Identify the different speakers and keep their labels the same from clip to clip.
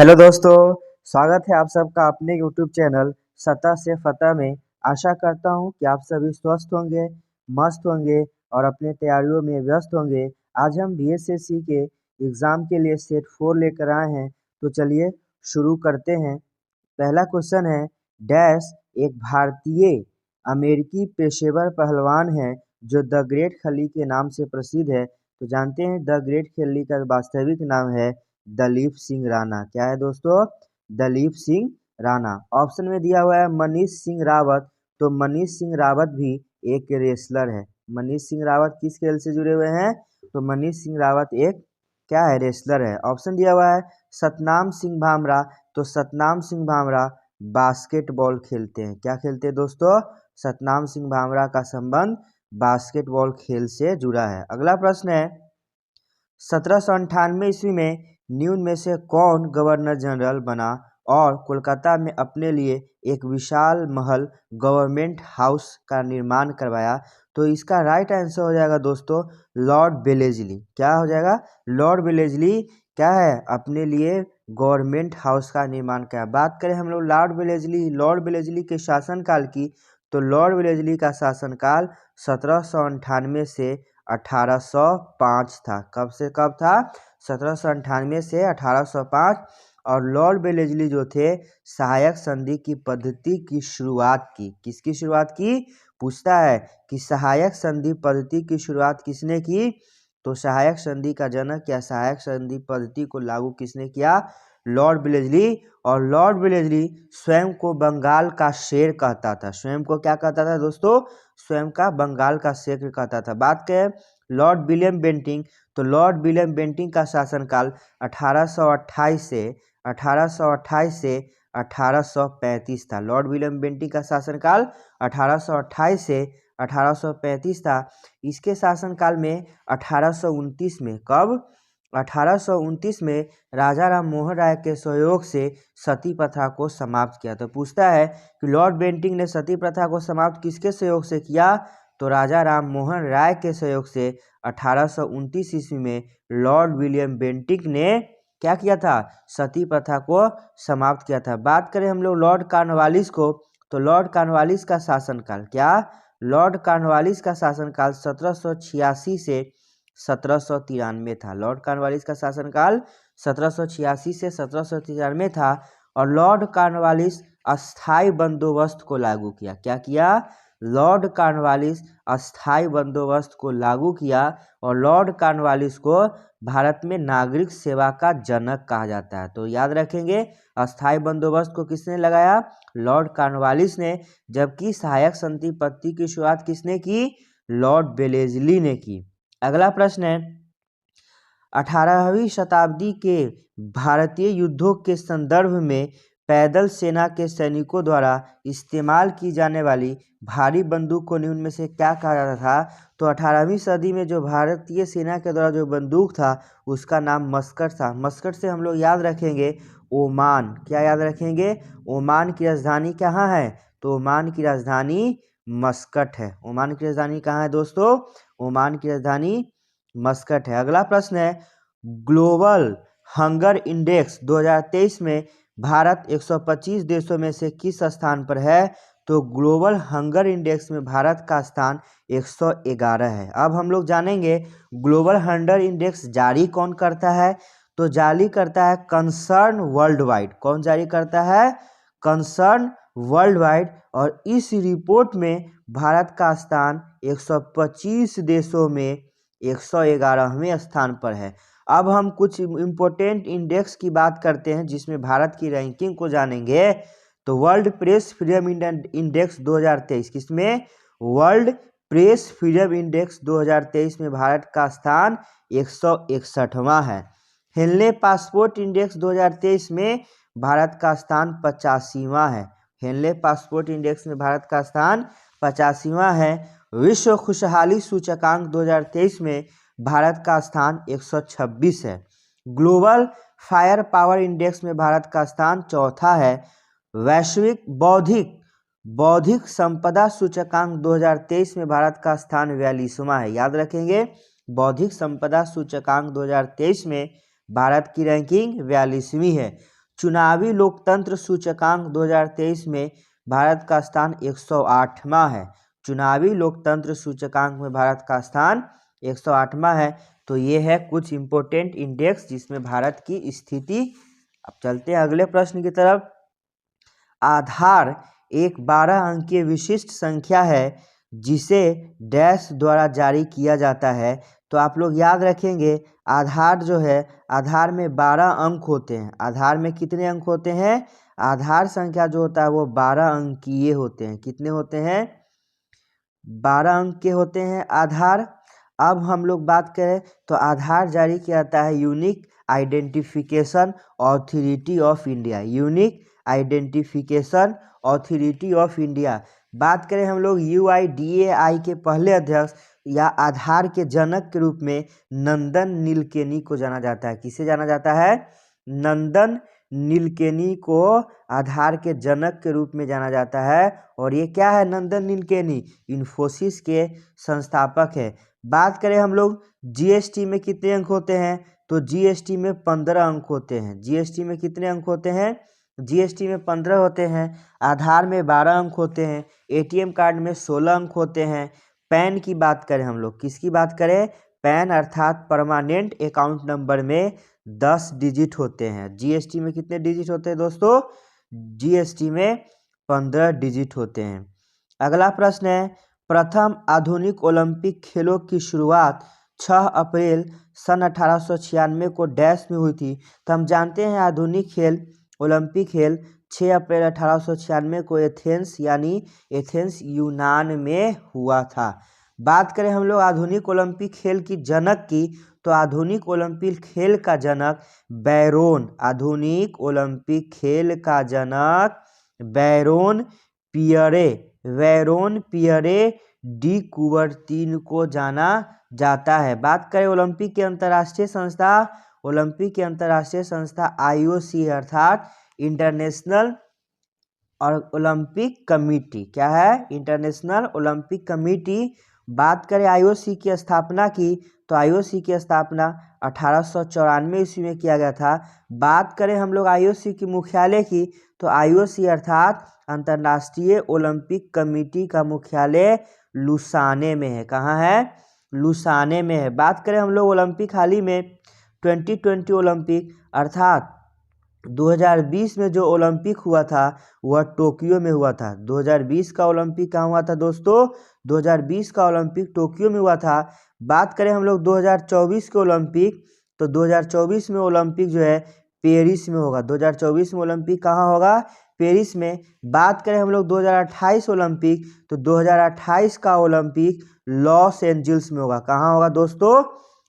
Speaker 1: Hello दोस्तों, स्वागत है आप सबका अपने यूट्यूब चैनल सतह से फतह में। आशा करता हूं कि आप सभी स्वस्थ होंगे, मस्त होंगे और अपने तैयारियों में व्यस्त होंगे। आज हम बीएसएससी के एग्ज़ाम के लिए सेट 4 लेकर आए हैं, तो चलिए शुरू करते हैं। पहला क्वेश्चन है, डैश एक भारतीय अमेरिकी पेशेवर पहलवान है जो द ग्रेट खली के नाम से प्रसिद्ध है। तो जानते हैं द ग्रेट खली का वास्तविक नाम है दलीप सिंह राणा। क्या है दोस्तों? दलीप सिंह राणा। ऑप्शन में दिया हुआ है मनीष सिंह रावत। तो मनीष सिंह रावत भी एक रेसलर है। मनीष सिंह रावत किस खेल से जुड़े हुए हैं? तो मनीष सिंह रावत एक क्या है? रेसलर है। ऑप्शन दिया हुआ है सतनाम सिंह भामरा। तो सतनाम सिंह भामरा बास्केटबॉल खेलते हैं। क्या खेलते हैं दोस्तों? सतनाम सिंह भामरा का संबंध बास्केटबॉल खेल से जुड़ा है। अगला प्रश्न है, 1798 ईस्वी में निम्न में से कौन गवर्नर जनरल बना और कोलकाता में अपने लिए एक विशाल महल गवर्नमेंट हाउस का निर्माण करवाया? तो इसका राइट आंसर हो जाएगा दोस्तों लॉर्ड वेलेस्ली। क्या हो जाएगा? लॉर्ड वेलेस्ली क्या है? अपने लिए गवर्नमेंट हाउस का निर्माण किया। बात करें हम लोग लॉर्ड वेलेस्ली के शासनकाल की, तो लॉर्ड वेलेस्ली का शासनकाल 1798 से 1805 था। कब से कब था? 1798 से 1805। और लॉर्ड वेलेस्ली जो थे सहायक संधि की पद्धति की शुरुआत की। किसकी शुरुआत की? पूछता है कि सहायक संधि पद्धति की शुरुआत किसने की? तो सहायक संधि का जनक या सहायक संधि पद्धति को लागू किसने किया? Lord Wellesley. और लॉर्ड वेलेस्ली स्वयं को बंगाल का शेर कहता था। स्वयं को क्या कहता था दोस्तों? स्वयं का बंगाल का शेर कहता था। बात करें लॉर्ड विलियम बेंटिंक, तो लॉर्ड विलियम बेंटिंक का शासनकाल 1828 से 1835 था। लॉर्ड विलियम बेंटिंक का शासनकाल 1828 से 1835 था। इसके शासनकाल में 1829 में, कब? 1829 में राजा राम मोहन राय के सहयोग से सती प्रथा को समाप्त किया। तो पूछता है कि लॉर्ड बेंटिंक ने सती प्रथा को समाप्त किसके सहयोग से किया? तो राजा राम मोहन राय के सहयोग से 1829 ईस्वी में लॉर्ड विलियम बेंटिंक ने क्या किया था? सती प्रथा को समाप्त किया था। बात करें हम लोग लॉर्ड कॉर्नवालिस को, तो लॉर्ड कॉर्नवालिस का शासनकाल क्या? लॉर्ड कॉर्नवालिस का शासनकाल 1786 से 1793 था। लॉर्ड कॉर्नवालिस का शासनकाल 1786 से 1793 था। और लॉर्ड कॉर्नवालिस अस्थाई बंदोबस्त को लागू किया। क्या किया? लॉर्ड कॉर्नवालिस अस्थाई बंदोबस्त को लागू किया। और लॉर्ड कॉर्नवालिस को भारत में नागरिक सेवा का जनक कहा जाता है। तो याद रखेंगे अस्थाई बंदोबस्त को किसने लगाया? लॉर्ड कॉर्नवालिस ने। जबकि सहायक संधि पद्धति की शुरुआत किसने की? लॉर्ड वेलेस्ली ने की। अगला प्रश्न है, 18वीं शताब्दी के भारतीय युद्धों के संदर्भ में पैदल सेना के सैनिकों द्वारा इस्तेमाल की जाने वाली भारी बंदूक को निम्न में से क्या कहा जाता था? तो 18वीं सदी में जो भारतीय सेना के द्वारा जो बंदूक था उसका नाम मस्कट था। मस्कट से हम लोग याद रखेंगे ओमान। क्या याद रखेंगे? ओमान की राजधानी कहाँ है? तो ओमान की राजधानी मस्कट है। ओमान की राजधानी कहाँ है दोस्तों? ओमान की राजधानी मस्कट है। अगला प्रश्न है, ग्लोबल हंगर इंडेक्स 2023 में भारत 125 देशों में से किस स्थान पर है? तो ग्लोबल हंगर इंडेक्स में भारत का स्थान 111 है। अब हम लोग जानेंगे ग्लोबल हंगर इंडेक्स जारी कौन करता है? तो जारी करता है कंसर्न वर्ल्ड वाइड। कौन जारी करता है? Concern world wide. और इस रिपोर्ट में भारत का स्थान 125 देशों में 111वें स्थान पर है। अब हम कुछ इम्पोर्टेंट इंडेक्स की बात करते हैं जिसमें भारत की रैंकिंग को जानेंगे। तो वर्ल्ड प्रेस फ्रीडम इंडेक्स 2023, किसमें? वर्ल्ड प्रेस फ्रीडम इंडेक्स 2023 में भारत का स्थान 161वां है। हेनले पासपोर्ट इंडेक्स 2023 में भारत का स्थान 85वां है। हेनले पासपोर्ट इंडेक्स में भारत का स्थान 85वां है। विश्व खुशहाली सूचकांक 2023 में भारत का स्थान 126 है। ग्लोबल फायर पावर इंडेक्स में भारत का स्थान 4था है। वैश्विक बौद्धिक संपदा सूचकांक 2023 में भारत का स्थान 42वां है। याद रखेंगे बौद्धिक संपदा सूचकांक 2023 में भारत की रैंकिंग 42वीं है। चुनावी लोकतंत्र सूचकांक 2023 में भारत का स्थान 108वां है। चुनावी लोकतंत्र सूचकांक में भारत का स्थान 108वां है। तो ये है कुछ इंपॉर्टेंट इंडेक्स जिसमें भारत की स्थिति। अब चलते हैं अगले प्रश्न की तरफ। आधार एक 12 अंकीय विशिष्ट संख्या है जिसे डैश द्वारा जारी किया जाता है। तो आप लोग याद रखेंगे, आधार जो है, आधार में 12 अंक होते हैं। आधार में कितने अंक होते हैं? आधार संख्या जो होता है वो 12 अंकीय होते हैं। कितने होते हैं? 12 अंक के होते हैं आधार। अब हम लोग बात करें तो आधार जारी किया जाता है unique identification authority of India. Unique identification authority of India. बात करें हम लोग UIDAI के पहले अध्यक्ष या आधार के जनक के रूप में नंदन नीलकेनी को जाना जाता है। किसे जाना जाता है? नंदन नीलकेनी को आधार के जनक के रूप में जाना जाता है। और ये क्या है? नंदन नीलकेनी इन्फोसिस के संस्थापक है। बात करें हम लोग GST में कितने अंक होते हैं? तो GST में 15 अंक होते हैं। GST में कितने अंक होते हैं? GST में 15 होते हैं। आधार में 12 अंक होते हैं। ATM कार्ड में 16 अंक होते हैं। पैन की बात करें हम लोग, किसकी बात करें? पैन अर्थात परमानेंट अकाउंट नंबर में 10 डिजिट होते हैं। GST में कितने डिजिट होते हैं दोस्तों? GST में 15 डिजिट होते हैं। अगला प्रश्न है, प्रथम आधुनिक ओलंपिक खेलों की शुरुआत 6 अप्रैल सन 1896 को डैश में हुई थी। तो हम जानते हैं आधुनिक खेल, ओलंपिक खेल 6 अप्रैल 1896 को एथेंस यानी एथेंस यूनान में हुआ था। बात करें हम लोग आधुनिक ओलंपिक खेल की जनक की, तो आधुनिक ओलंपिक खेल का जनक बैरोन, आधुनिक ओलंपिक खेल का जनक बैरोन पियरे डी कुबर्तीन को जाना जाता है। बात करें ओलंपिक के अंतर्राष्ट्रीय संस्था, ओलंपिक के अंतर्राष्ट्रीय संस्था IOC अर्थात इंटरनेशनल और ओलंपिक कमेटी। क्या है? International Olympic committee. बात करें IOC की स्थापना की, तो IOC की स्थापना 1894 ईस्वी में किया गया था। बात करें हम लोग IOC की मुख्यालय की, तो IOC अर्थात अंतर्राष्ट्रीय ओलंपिक कमेटी का मुख्यालय लुसाने में है। कहाँ है? लुसाने में है। बात करें हम लोग ओलंपिक हाल ही में 2020 ओलंपिक अर्थात 2020 में जो ओलंपिक हुआ था वह टोक्यो में हुआ था। 2020 का ओलंपिक कहाँ हुआ था दोस्तों? 2020 का ओलंपिक टोक्यो में हुआ था। बात करें हम लोग 2024 के ओलंपिक, तो 2024 में ओलंपिक जो है पेरिस में होगा। 2024 में ओलंपिक कहाँ होगा? पेरिस में। बात करें हम लोग 2028 ओलंपिक, तो 2028 का ओलंपिक लॉस एंजल्स में होगा। कहाँ होगा दोस्तों?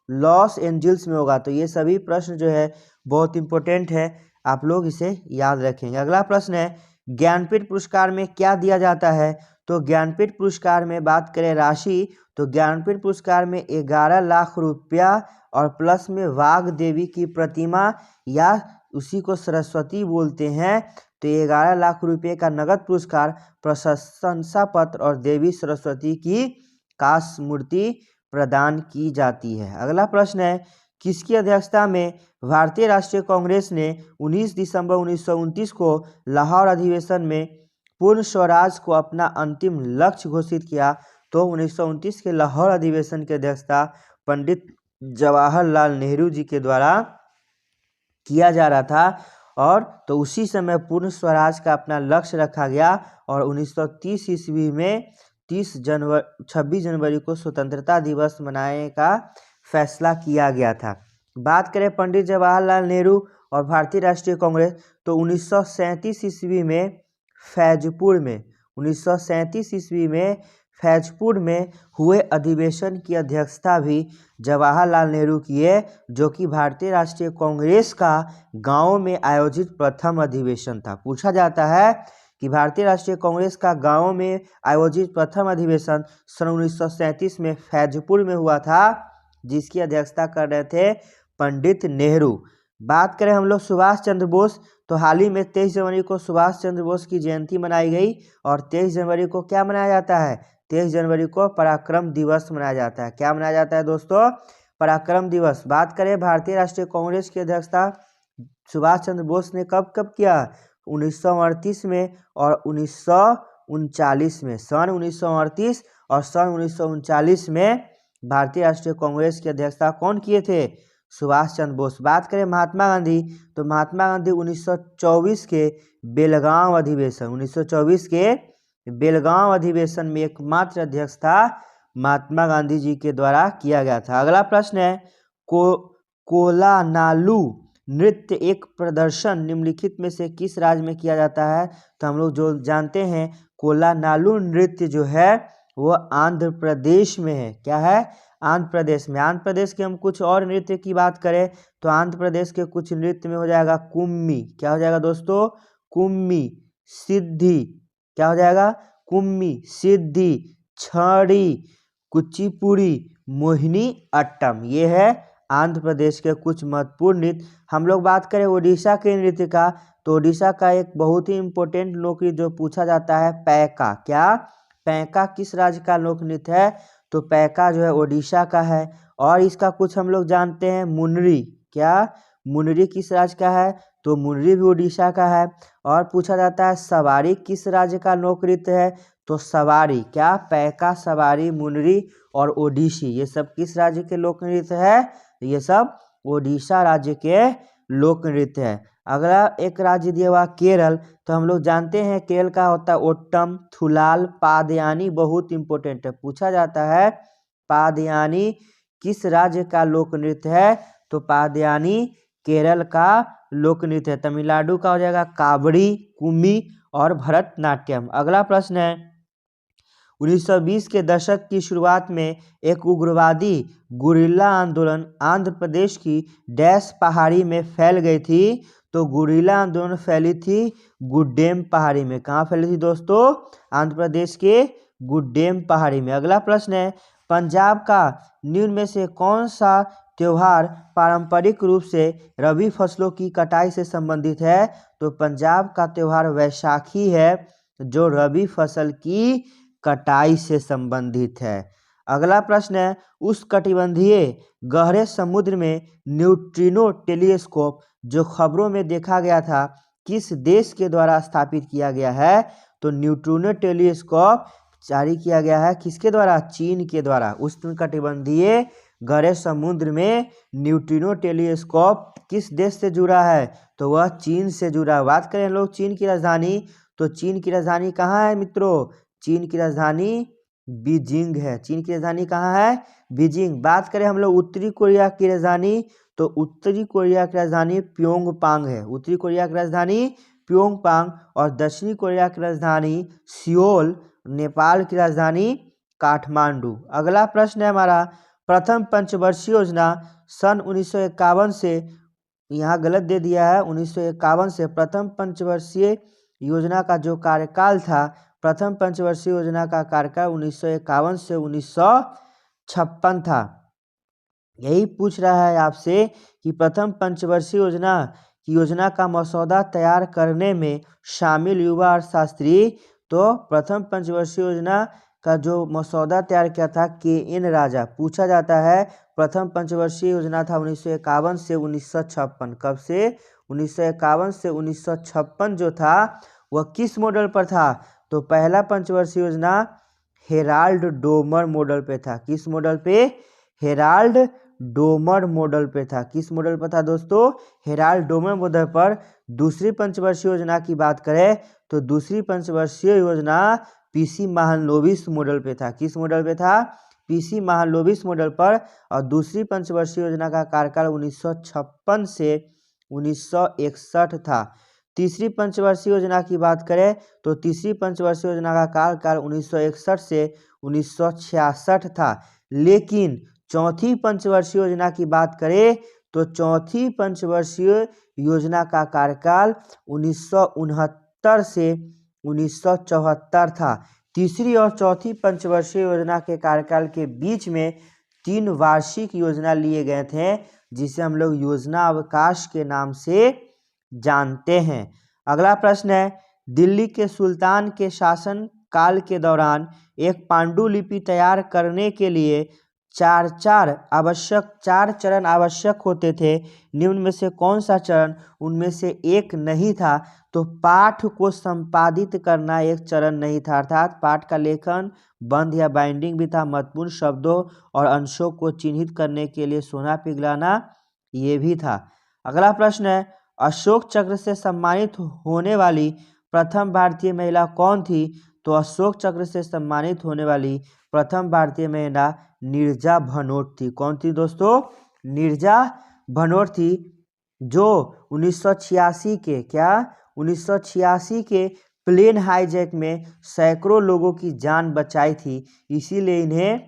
Speaker 1: लॉस एंजल्स में होगा। तो ये सभी प्रश्न जो है बहुत इंपॉर्टेंट है, आप लोग इसे याद रखेंगे। अगला प्रश्न है, ज्ञानपीठ पुरस्कार में क्या दिया जाता है? तो ज्ञानपीठ पुरस्कार में बात करें राशि, तो ज्ञानपीठ पुरस्कार में 11 लाख रुपया और प्लस में वाघ देवी की प्रतिमा या उसी को सरस्वती बोलते हैं। तो 11 लाख रुपये का नगद पुरस्कार, प्रशंसा पत्र और देवी सरस्वती की कांस्य मूर्ति प्रदान की जाती है। अगला प्रश्न है, किसकी अध्यक्षता में भारतीय राष्ट्रीय कांग्रेस ने 19 दिसंबर 1929 को लाहौर अधिवेशन में पूर्ण स्वराज को अपना अंतिम लक्ष्य घोषित किया? तो 1929 के लाहौर अधिवेशन की अध्यक्षता पंडित जवाहरलाल नेहरू जी के द्वारा किया जा रहा था। और तो उसी समय पूर्ण स्वराज का अपना लक्ष्य रखा गया और 1930 ईस्वी में 26 जनवरी को स्वतंत्रता दिवस मनाने का फैसला किया गया था। बात करें पंडित जवाहरलाल नेहरू और भारतीय राष्ट्रीय कांग्रेस, तो 1937 ईस्वी में फैजपुर में हुए अधिवेशन की अध्यक्षता भी जवाहरलाल नेहरू किए, जो कि भारतीय राष्ट्रीय कांग्रेस का गांव में आयोजित प्रथम अधिवेशन था। पूछा जाता है कि भारतीय राष्ट्रीय कांग्रेस का गांव में आयोजित प्रथम अधिवेशन सन 1937 में फैजपुर में हुआ था, जिसकी अध्यक्षता कर रहे थे पंडित नेहरू। बात करें हम लोग सुभाष चंद्र बोस, तो हाल ही में 23 जनवरी को सुभाष चंद्र बोस की जयंती मनाई गई। और 23 जनवरी को क्या मनाया जाता है? 23 जनवरी को पराक्रम दिवस मनाया जाता है। क्या मनाया जाता है दोस्तों? पराक्रम दिवस। बात करें भारतीय राष्ट्रीय कांग्रेस की अध्यक्षता सुभाष चंद्र बोस ने कब कब किया? 1938 में और 1939 में। सन 1938 और सन 1939 में भारतीय राष्ट्रीय कांग्रेस की अध्यक्षता कौन किए थे? सुभाष चंद्र बोस। बात करें महात्मा गांधी, तो महात्मा गांधी 1924 के बेलगांव अधिवेशन 1924 के बेलगांव अधिवेशन में एकमात्र अध्यक्ष था महात्मा गांधी जी के द्वारा किया गया था। अगला प्रश्न है कोलानालू नृत्य एक प्रदर्शन निम्नलिखित में से किस राज्य में किया जाता है? तो हम लोग जो जानते हैं कोलानालू नृत्य जो है वो आंध्र प्रदेश में है। क्या है? आंध्र प्रदेश में। आंध्र प्रदेश के हम कुछ और नृत्य की बात करें तो आंध्र प्रदेश के कुछ नृत्य में हो जाएगा कुम्मी। क्या हो जाएगा दोस्तों? कुम्मी, सिद्धि। क्या हो जाएगा? कुम्मी, सिद्धि, छड़ी, कुचिपुड़ी, मोहिनी अट्टम। ये है आंध्र प्रदेश के कुछ महत्वपूर्ण नृत्य। हम लोग बात करें उड़ीसा के नृत्य का, तो उड़ीसा का एक बहुत ही इम्पोर्टेंट लोकनृत्य जो पूछा जाता है पैका। क्या? पैका किस राज्य का लोक नृत्य है? तो पैका जो है उड़ीसा का है। और इसका कुछ हम लोग जानते हैं मुनरी। क्या? मुनरी किस राज्य का है? तो मुनरी भी उड़ीसा का है। और पूछा जाता है सवारी किस राज्य का लोक नृत्य है? तो सवारी। क्या? पैका, सवारी, मुनरी और ओडिसी, ये सब किस राज्य के लोक नृत्य है? ये सब ओडिशा राज्य के लोक नृत्य है। अगला एक राज्य दिया हुआ केरल, तो हम लोग जानते हैं केरल का होता है ओट्टम, थुलाल, पादयानी। बहुत इंपॉर्टेंट है, पूछा जाता है पादयानी किस राज्य का लोक नृत्य है? तो पादयानी केरल का लोक नृत्य है। तमिलनाडु का हो जाएगा कावड़ी, कुम्मी और भरतनाट्यम। अगला प्रश्न है 1920 के दशक की शुरुआत में एक उग्रवादी गुरिल्ला आंदोलन आंध्र प्रदेश की डैश पहाड़ी में फैल गई थी। तो गुरिल्ला आंदोलन फैली थी गुड्डेम पहाड़ी में। कहाँ फैली थी दोस्तों? आंध्र प्रदेश के गुड्डेम पहाड़ी में। अगला प्रश्न है पंजाब का निम्न में से कौन सा त्योहार पारंपरिक रूप से रबी फसलों की कटाई से संबंधित है? तो पंजाब का त्योहार वैशाखी है जो रबी फसल की कटाई से संबंधित है। अगला प्रश्न है उष्णकटिबंधीय गहरे समुद्र में न्यूट्रिनो टेलीस्कोप जो खबरों में देखा गया था किस देश के द्वारा स्थापित किया गया है? तो न्यूट्रिनो टेलीस्कोप जारी किया गया है किसके द्वारा? चीन के द्वारा। उष्णकटिबंधीय गहरे समुद्र में न्यूट्रिनो टेलीस्कोप किस देश से जुड़ा है? तो वह चीन से जुड़ा। बात करें हम लोग चीन की राजधानी, तो चीन की राजधानी कहाँ है मित्रों? चीन की राजधानी बीजिंग है। चीन की राजधानी कहाँ है? बीजिंग। बात करें हम लोग उत्तरी कोरिया की राजधानी, तो उत्तरी कोरिया की राजधानी प्योंगयांग है। उत्तरी कोरिया की राजधानी प्योंगयांग और दक्षिणी कोरिया की राजधानी सियोल, नेपाल की राजधानी काठमांडू। अगला प्रश्न है हमारा प्रथम पंचवर्षीय योजना सन 1951 से, यहाँ गलत दे दिया है, 1951 से प्रथम पंचवर्षीय योजना का जो कार्यकाल था, प्रथम पंचवर्षीय योजना का कार्यकाल 1951 से 1956 था। यही पूछ रहा है आपसे कि प्रथम पंचवर्षीय योजना का मसौदा तैयार करने में शामिल युवा अर्थशास्त्री। तो प्रथम पंचवर्षीय योजना का जो मसौदा तैयार किया था KN राजा। पूछा जाता है प्रथम पंचवर्षीय योजना था 1951 से 1956। कब से? 1951 से 1956 जो था वह किस मॉडल पर था? तो पहला पंचवर्षीय योजना हेराल्ड डोमर मॉडल पे था। किस मॉडल पे? हेराल्ड डोमर मॉडल पे था। किस मॉडल पर था दोस्तों? हेराल्ड डोमर मॉडल पर। दूसरी पंचवर्षीय योजना की बात करें तो दूसरी पंचवर्षीय योजना PC महालनोबिस मॉडल पे था। किस मॉडल पे था? PC महालनोबिस मॉडल पर। और दूसरी पंचवर्षीय योजना का कार्यकाल 1956 से 1961 था। तीसरी पंचवर्षीय योजना की बात करें तो तीसरी पंचवर्षीय योजना का कार्यकाल 1961 से 1966 था। लेकिन चौथी पंचवर्षीय योजना की बात करें तो चौथी पंचवर्षीय योजना का कार्यकाल 1969 से 1974 था। तीसरी और चौथी पंचवर्षीय योजना के कार्यकाल के बीच में 3 वार्षिक योजना लिए गए थे जिसे हम लोग योजना अवकाश के नाम से जानते हैं। अगला प्रश्न है दिल्ली के सुल्तान के शासन काल के दौरान एक पांडुलिपि तैयार करने के लिए चार चरण आवश्यक होते थे, निम्न में से कौन सा चरण उनमें से एक नहीं था? तो पाठ को संपादित करना एक चरण नहीं था, अर्थात पाठ का लेखन, बंध या बाइंडिंग भी था। महत्वपूर्ण शब्दों और अंशों को चिन्हित करने के लिए सोना पिघलाना ये भी था। अगला प्रश्न है, अशोक चक्र से सम्मानित होने वाली प्रथम भारतीय महिला कौन थी? तो अशोक चक्र से सम्मानित होने वाली प्रथम भारतीय महिला नीरजा भनोट थी। कौन थी दोस्तों? नीरजा भनोट थी, जो 1986 के प्लेन हाईजैक में सैकड़ों लोगों की जान बचाई थी। इसीलिए इन्हें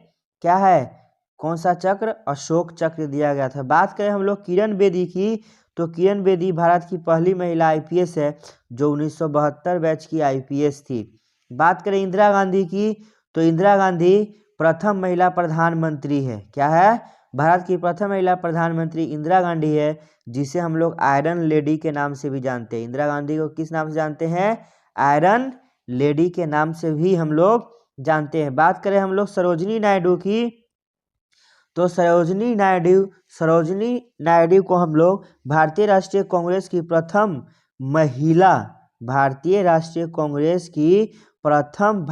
Speaker 1: क्या है, कौन सा चक्र? अशोक चक्र दिया गया था। बात करें हम लोग किरण बेदी की, तो किरण बेदी भारत की पहली महिला आईपीएस है, जो 1972 बैच की आईपीएस थी। बात करें इंदिरा गांधी की, तो इंदिरा गांधी प्रथम महिला प्रधानमंत्री है। क्या है? भारत की प्रथम महिला प्रधानमंत्री इंदिरा गांधी है, जिसे हम लोग आयरन लेडी के नाम से भी जानते हैं। इंदिरा गांधी को किस नाम से जानते हैं? आयरन लेडी के नाम से भी हम लोग जानते हैं। बात करें हम लोग सरोजिनी नायडू की, तो सरोजिनी नायडू को हम लोग भारतीय राष्ट्रीय कांग्रेस की प्रथम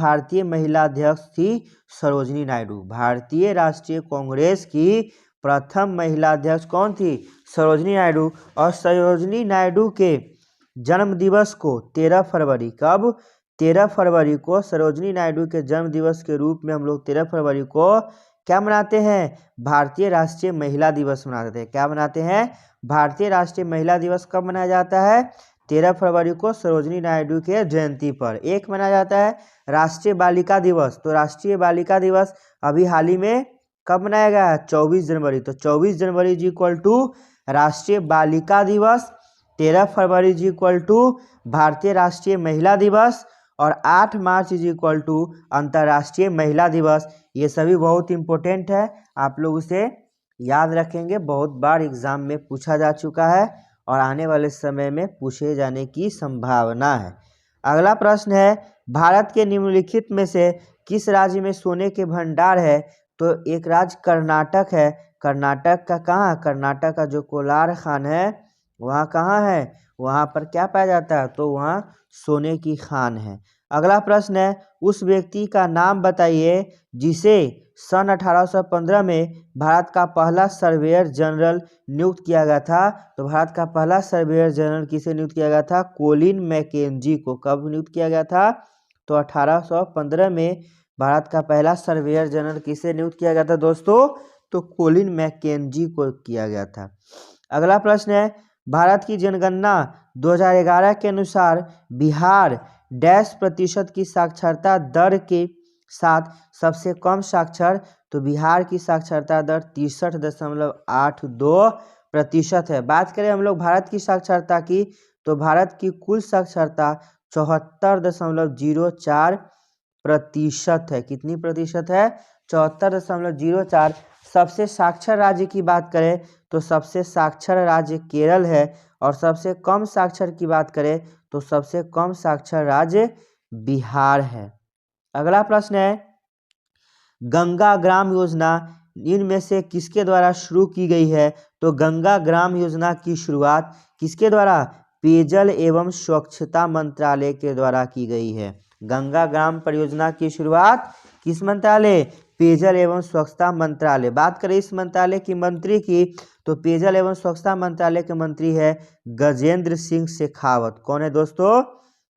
Speaker 1: महिला अध्यक्ष थी सरोजिनी नायडू। भारतीय राष्ट्रीय कांग्रेस की प्रथम महिला अध्यक्ष कौन थी? सरोजिनी नायडू। और सरोजिनी नायडू के जन्म दिवस को 13 फरवरी, कब? 13 फरवरी को सरोजिनी नायडू के जन्म दिवस के रूप में हम लोग 13 फरवरी को क्या मनाते हैं? भारतीय राष्ट्रीय महिला दिवस मनाते हैं। क्या मनाते हैं? भारतीय राष्ट्रीय महिला दिवस कब मनाया जाता है? 13 फरवरी को सरोजिनी नायडू के जयंती पर। एक मनाया जाता है राष्ट्रीय बालिका दिवस, तो राष्ट्रीय बालिका दिवस अभी हाल ही में कब मनाया गया है? 24 जनवरी। तो 24 जनवरी जी इक्वल टू राष्ट्रीय बालिका दिवस, 13 फरवरी जी इक्वल टू भारतीय राष्ट्रीय महिला दिवस, और 8 मार्च इज इक्वल टू अंतर्राष्ट्रीय महिला दिवस। ये सभी बहुत इंपॉर्टेंट है, आप लोग उसे याद रखेंगे, बहुत बार एग्जाम में पूछा जा चुका है और आने वाले समय में पूछे जाने की संभावना है। अगला प्रश्न है, भारत के निम्नलिखित में से किस राज्य में सोने के भंडार है? तो एक राज्य कर्नाटक है। कर्नाटक का कहाँ? कर्नाटक का जो कोलार खान है वहाँ कहाँ है? वहाँ पर क्या पाया जाता है? तो वहाँ सोने की खान है। अगला प्रश्न है, उस व्यक्ति का नाम बताइए जिसे सन 1815 में भारत का पहला सर्वेयर जनरल नियुक्त किया गया था। तो भारत का पहला सर्वेयर जनरल किसे नियुक्त किया गया था? कोलिन मैकेंजी को। कब नियुक्त किया गया था? तो 1815 में भारत का पहला सर्वेयर जनरल किसे नियुक्त किया गया था दोस्तों? तो कोलिन मैकेंजी को किया गया था। अगला प्रश्न है, भारत की जनगणना 2011 के अनुसार बिहार डैश प्रतिशत की साक्षरता दर के साथ सबसे कम साक्षर? तो बिहार की साक्षरता दर 63.82% है। बात करें हम लोग भारत की साक्षरता की, तो भारत की कुल साक्षरता 74.04% है। कितनी प्रतिशत है? 74.04। सबसे साक्षर राज्य की बात करें तो सबसे साक्षर राज्य केरल है, और सबसे कम साक्षर की बात करें तो सबसे कम साक्षर राज्य बिहार है। अगला प्रश्न है, गंगा ग्राम योजना इनमें से किसके द्वारा शुरू की गई है? तो गंगा ग्राम योजना की शुरुआत किसके द्वारा? पेयजल एवं स्वच्छता मंत्रालय के द्वारा की गई है। गंगा ग्राम परियोजना की शुरुआत किस मंत्रालय? पेयजल एवं स्वच्छता मंत्रालय। बात करें इस मंत्रालय की मंत्री की, तो पेयजल एवं स्वच्छता मंत्रालय के मंत्री है गजेंद्र सिंह शेखावत। कौन है दोस्तों?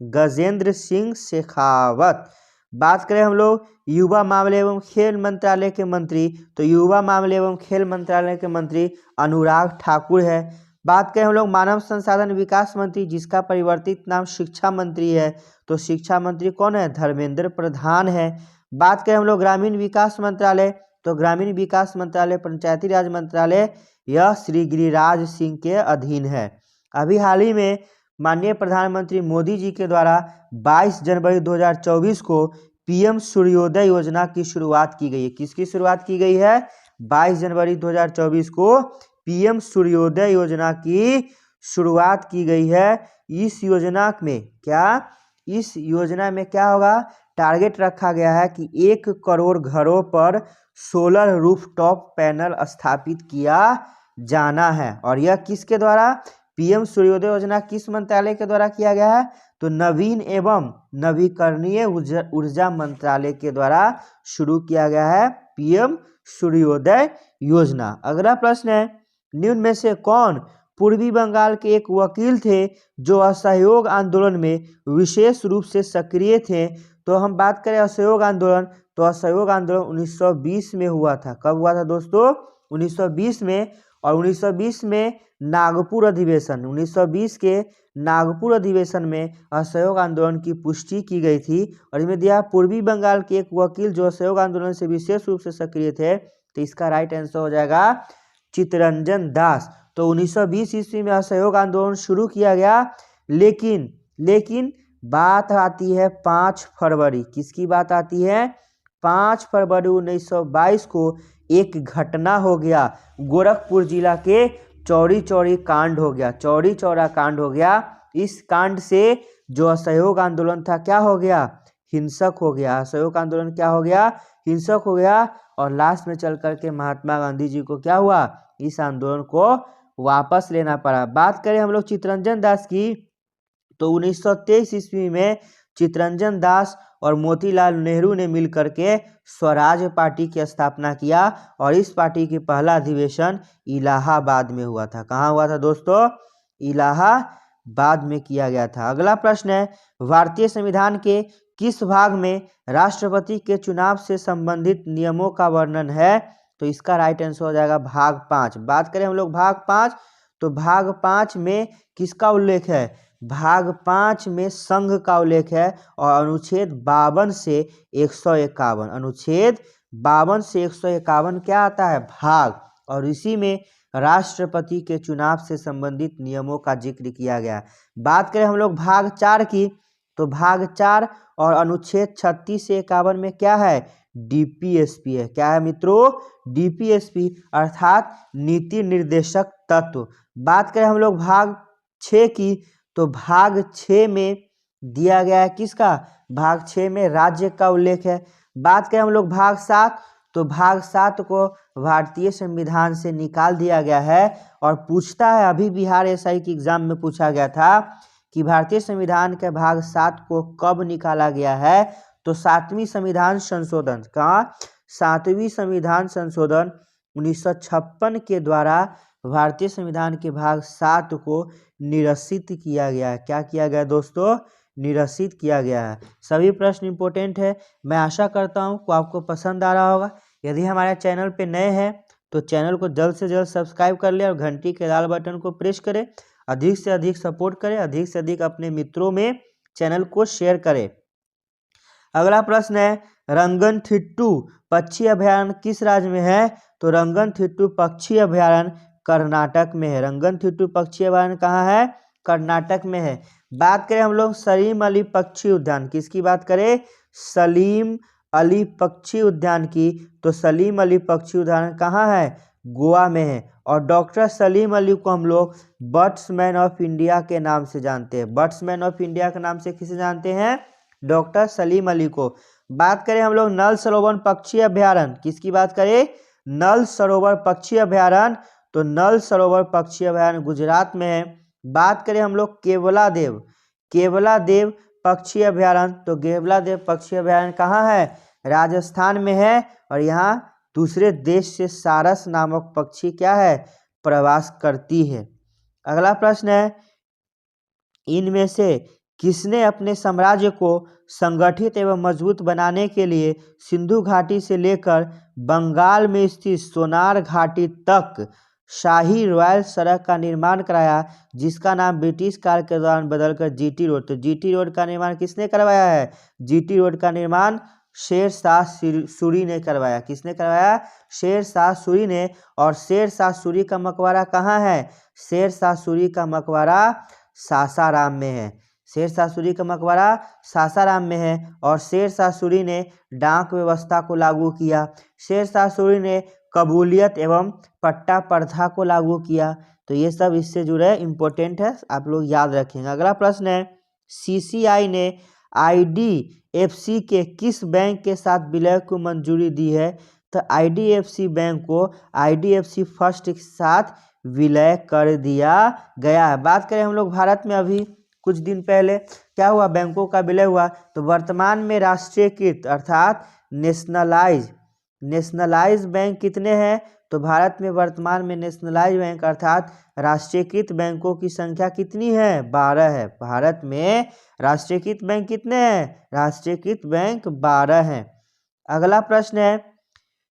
Speaker 1: गजेंद्र सिंह शेखावत। बात करें हम लोग युवा मामले एवं खेल मंत्रालय के मंत्री, तो युवा मामले एवं खेल मंत्रालय के मंत्री अनुराग ठाकुर है। बात करें हम लोग मानव संसाधन विकास मंत्री, जिसका परिवर्तित नाम शिक्षा मंत्री है, तो शिक्षा मंत्री कौन है? धर्मेंद्र प्रधान है। बात करें हम लोग ग्रामीण विकास मंत्रालय, तो ग्रामीण विकास मंत्रालय पंचायती राज मंत्रालय यह श्री गिरिराज सिंह के अधीन है। अभी हाल ही में माननीय प्रधानमंत्री मोदी जी के द्वारा 22 जनवरी 2024 को पीएम सूर्योदय योजना की शुरुआत की गई है। किसकी शुरुआत की गई है? 22 जनवरी 2024 को पीएम सूर्योदय योजना की शुरुआत की गई है। इस योजना में क्या इस योजना में क्या होगा, टारगेट रखा गया है कि 1 करोड़ घरों पर सोलर रूफटॉप पैनल स्थापित किया जाना है। और यह किसके द्वारा, पीएम सूर्योदय योजना किस मंत्रालय के द्वारा किया गया है, तो नवीन एवं नवीकरणीय ऊर्जा मंत्रालय के द्वारा शुरू किया गया है पीएम सूर्योदय योजना। अगला प्रश्न है, निम्न में से कौन पूर्वी बंगाल के एक वकील थे जो असहयोग आंदोलन में विशेष रूप से सक्रिय थे। तो हम बात करें असहयोग आंदोलन, तो असहयोग आंदोलन 1920 में हुआ था। कब हुआ था दोस्तों, 1920 में। और 1920 में नागपुर अधिवेशन, 1920 के नागपुर अधिवेशन में असहयोग आंदोलन की पुष्टि की गई थी। और इसमें दिया पूर्वी बंगाल के एक वकील जो असहयोग आंदोलन से विशेष रूप से सक्रिय थे। तो इसका राइट आंसर हो जाएगा चित्तरंजन दास। तो 1920 ईस्वी में असहयोग आंदोलन शुरू किया गया, लेकिन बात आती है 5 फरवरी, किसकी बात आती है, 5 फरवरी 1922 को एक घटना हो गया, गोरखपुर जिला के चौरी चौरी कांड हो गया, चौरी चौरा कांड हो गया। इस कांड से जो असहयोग आंदोलन था क्या हो गया, हिंसक हो गया। असहयोग आंदोलन क्या हो गया, हिंसक हो गया। और लास्ट में चल करके महात्मा गांधी जी को क्या हुआ, इस आंदोलन को वापस लेना पड़ा। बात करें हम लोग चित्तरंजन दास की, तो 1923 ईस्वी में चित्तरंजन दास और मोतीलाल नेहरू ने मिलकर के स्वराज पार्टी की स्थापना किया। और इस पार्टी की पहला अधिवेशन इलाहाबाद में हुआ था। कहाँ हुआ था दोस्तों, इलाहाबाद में किया गया था। अगला प्रश्न है, भारतीय संविधान के किस भाग में राष्ट्रपति के चुनाव से संबंधित नियमों का वर्णन है। तो इसका राइट आंसर हो जाएगा भाग 5। बात करें हम लोग भाग 5, तो भाग 5 में किसका उल्लेख है, भाग 5 में संघ का उल्लेख है। और अनुच्छेद 52 से 151, अनुच्छेद 52 से 151 क्या आता है, भाग। और इसी में राष्ट्रपति के चुनाव से संबंधित नियमों का जिक्र किया गया। बात करें हम लोग भाग 4 की, तो भाग 4 और अनुच्छेद 36 से 51 में क्या है, डीपीएसपी है। क्या है मित्रों, डीपीएसपी अर्थात नीति निर्देशक तत्व। बात करें हम लोग भाग 6 की, तो भाग 6 में दिया गया है किसका, भाग 6 में राज्य का उल्लेख है। बात करें हम लोग भाग 7, तो भाग 7 को भारतीय संविधान से निकाल दिया गया है। और पूछता है, अभी बिहार एसआई के एग्जाम में पूछा गया था कि भारतीय संविधान के भाग 7 को कब निकाला गया है। तो 7वीं संविधान संशोधन का 7वीं संविधान संशोधन 1956 के द्वारा भारतीय संविधान के भाग 7 को निरसित किया गया है। क्या किया गया दोस्तों, निरसित किया गया है। सभी प्रश्न इंपॉर्टेंट है। मैं आशा करता हूं कि आपको पसंद आ रहा होगा। यदि हमारे चैनल पे नए हैं तो चैनल को जल्द से जल्द सब्सक्राइब कर ले और घंटी के लाल बटन को प्रेस करें। अधिक से अधिक सपोर्ट करें, अधिक से अधिक अपने मित्रों में चैनल को शेयर करें। अगला प्रश्न है, रंगनथिट्टू पक्षी अभयारण्य किस राज्य में है। तो रंगनथिट्टू पक्षी अभयारण्य कर्नाटक में है। रंगनथिट्टू पक्षी अभयारण्य कहाँ है, कर्नाटक में है। बात करें हम लोग सलीम अली पक्षी उद्यान, किसकी बात करें, सलीम अली पक्षी उद्यान की, तो सलीम अली पक्षी उद्यान कहाँ है, गोवा में है। और डॉक्टर सलीम अली को हम लोग बर्ड्समैन ऑफ इंडिया के नाम से जानते हैं। बर्ड्समैन ऑफ इंडिया के नाम से किसे जानते हैं, डॉक्टर सलीम अली को। बात करें हम लोग नल सरोवर पक्षी अभयारण्य, किसकी बात करें, नल सरोवर पक्षी अभयारण्य, तो नल सरोवर पक्षी अभयारण्य गुजरात में है। बात करें हम लोग केवलादेव पक्षी अभयारण्य, तो केवलादेव पक्षी अभयारण्य कहाँ है, राजस्थान में है। और यहाँ दूसरे देश से सारस नामक पक्षी क्या है, प्रवास करती है। अगला प्रश्न है, इनमें से किसने अपने साम्राज्य को संगठित एवं मजबूत बनाने के लिए सिंधु घाटी से लेकर बंगाल में स्थित सोनार घाटी तक शाही रॉयल सड़क का निर्माण कराया, जिसका नाम ब्रिटिश काल के दौरान बदलकर जीटी रोड। तो जीटी रोड का निर्माण किसने करवाया है, जीटी रोड का निर्माण शेर शाह सूरी ने करवाया। किसने करवाया, शेर शाह सूरी ने। और शेर शाह सूरी का मकबरा कहाँ है, शेर शाह सूरी का मकबरा सासाराम में है। शेर शाह सूरी का मकबरा सासाराम में है। और शेर शाह सूरी ने डाक व्यवस्था को लागू किया। शेर शाह सूरी ने कबूलियत एवं पट्टा प्रथा को लागू किया। तो ये सब इससे जुड़े इंपॉर्टेंट है, आप लोग याद रखेंगे। अगला प्रश्न है, सीसीआई ने आईडीएफसी के किस बैंक के साथ विलय को मंजूरी दी है? तो आईडीएफसी बैंक को आईडीएफसी फर्स्ट के साथ विलय कर दिया गया है। बात करें हम लोग भारत में अभी कुछ दिन पहले क्या हुआ, बैंकों का विलय हुआ। तो वर्तमान में राष्ट्रीयकृत अर्थात नेशनलाइज बैंक कितने हैं? तो भारत में वर्तमान में नेशनलाइज बैंक अर्थात राष्ट्रीयकृत बैंकों की संख्या कितनी है? 12 है। भारत में राष्ट्रीयकृत बैंक कितने हैं? राष्ट्रीयकृत बैंक 12 हैं। अगला प्रश्न है,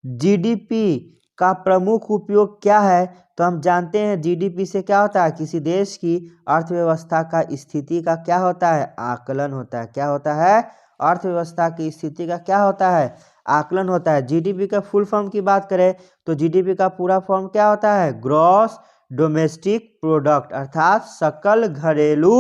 Speaker 1: जीडीपी का प्रमुख उपयोग क्या है? तो हम जानते हैं जीडीपी से क्या होता है, किसी देश की अर्थव्यवस्था का स्थिति का क्या होता है? आकलन होता है। क्या होता है? अर्थव्यवस्था की स्थिति का क्या होता है? आकलन होता है। जीडीपी का फुल फॉर्म की बात करें तो जीडीपी का पूरा फॉर्म क्या होता है? ग्रॉस डोमेस्टिक प्रोडक्ट अर्थात सकल घरेलू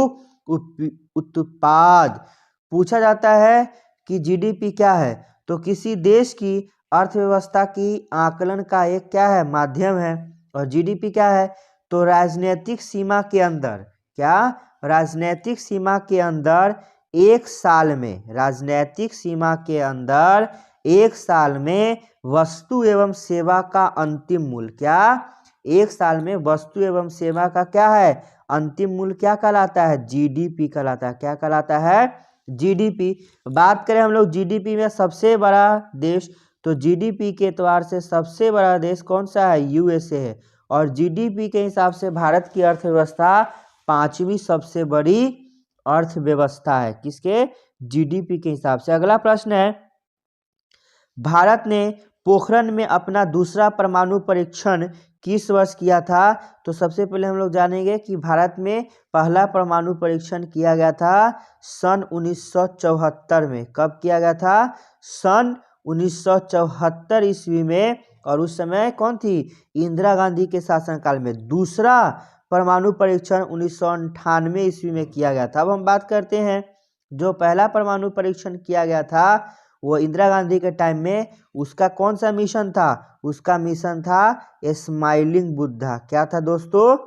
Speaker 1: उत्पाद। पूछा जाता है कि जीडीपी क्या है? तो किसी देश की अर्थव्यवस्था की आकलन का एक क्या है? माध्यम है। और जीडीपी क्या है? तो राजनीतिक सीमा के अंदर क्या? राजनीतिक सीमा के अंदर एक साल में, राजनीतिक सीमा के अंदर एक साल में वस्तु एवं सेवा का अंतिम मूल्य क्या? एक साल में वस्तु एवं सेवा का क्या है? अंतिम मूल्य क्या कहलाता है? जीडीपी कहलाता है। क्या कहलाता है? जीडीपी। बात करें हम लोग जीडीपी में सबसे बड़ा देश, तो जीडीपी के एतबार से सबसे बड़ा देश कौन सा है? यूएसए है। और जीडीपी के हिसाब से भारत की अर्थव्यवस्था 5वीं सबसे बड़ी अर्थव्यवस्था है। किसके? जीडीपी के हिसाब से। अगला प्रश्न है, भारत ने पोखरण में अपना दूसरा परमाणु परीक्षण किस वर्ष किया था? तो सबसे पहले हम लोग जानेंगे कि भारत में पहला परमाणु परीक्षण किया गया था सन 1974 में। कब किया गया था? सन 1974 ईस्वी में। और उस समय कौन थी? इंदिरा गांधी के शासनकाल में। दूसरा परमाणु परीक्षण 1998 ईस्वी में किया गया था। अब हम बात करते हैं, जो पहला परमाणु परीक्षण किया गया था वो इंदिरा गांधी के टाइम में, उसका कौन सा मिशन था? उसका मिशन था स्माइलिंग बुद्धा। क्या था दोस्तों?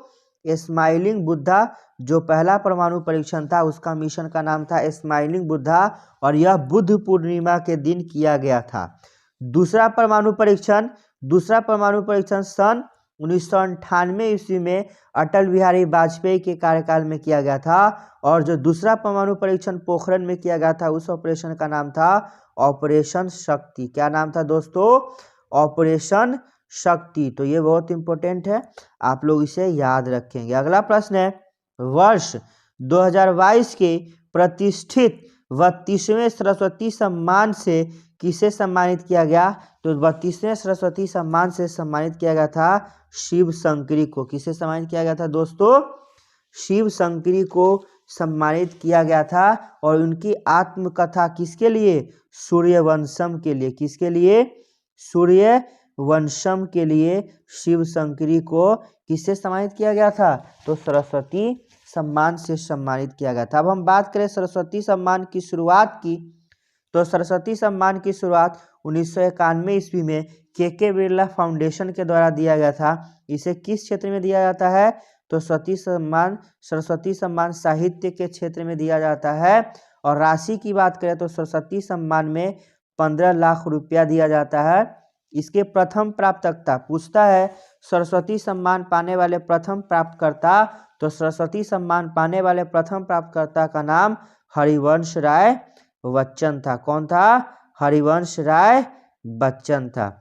Speaker 1: स्माइलिंग बुद्धा। जो पहला परमाणु परीक्षण था उसका मिशन का नाम था स्माइलिंग बुद्धा, और यह बुद्ध पूर्णिमा के दिन किया गया था। दूसरा परमाणु परीक्षण सन 1998 ईस्वी में अटल बिहारी वाजपेयी के कार्यकाल में किया गया था। और जो दूसरा परमाणु परीक्षण पोखरण में किया गया था उस ऑपरेशन का नाम था ऑपरेशन शक्ति। क्या नाम था दोस्तों? ऑपरेशन शक्ति। तो ये बहुत इंपॉर्टेंट है, आप लोग इसे याद रखेंगे। अगला प्रश्न है, वर्ष 2022 के प्रतिष्ठित 32वें सरस्वती सम्मान से किसे सम्मानित किया गया? तो 32वें सरस्वती सम्मान से सम्मानित किया गया था शिव शंकरी को। किसे सम्मानित किया गया था दोस्तों? शिव शंकरी को सम्मानित किया गया था। और उनकी आत्मकथा किसके लिए? सूर्यवंशम के लिए। किसके लिए? सूर्यवंशम के लिए शिव शंकरी को किससे सम्मानित किया गया था? तो सरस्वती सम्मान से सम्मानित किया गया था। अब हम बात करें सरस्वती सम्मान की शुरुआत की, तो सरस्वती सम्मान की शुरुआत 1991 ईस्वी में के बिरला फाउंडेशन के द्वारा दिया गया था। इसे किस क्षेत्र में दिया जाता है? तो सरस्वती सम्मान साहित्य के क्षेत्र में दिया जाता है। और राशि की बात करें तो सरस्वती सम्मान में 15 लाख रुपया दिया जाता है। इसके प्रथम प्राप्तकर्ता पूछता है, सरस्वती सम्मान पाने वाले प्रथम प्राप्तकर्ता, तो सरस्वती सम्मान पाने वाले प्रथम प्राप्तकर्ता का नाम हरिवंश राय बच्चन था। कौन था? हरिवंश राय बच्चन था।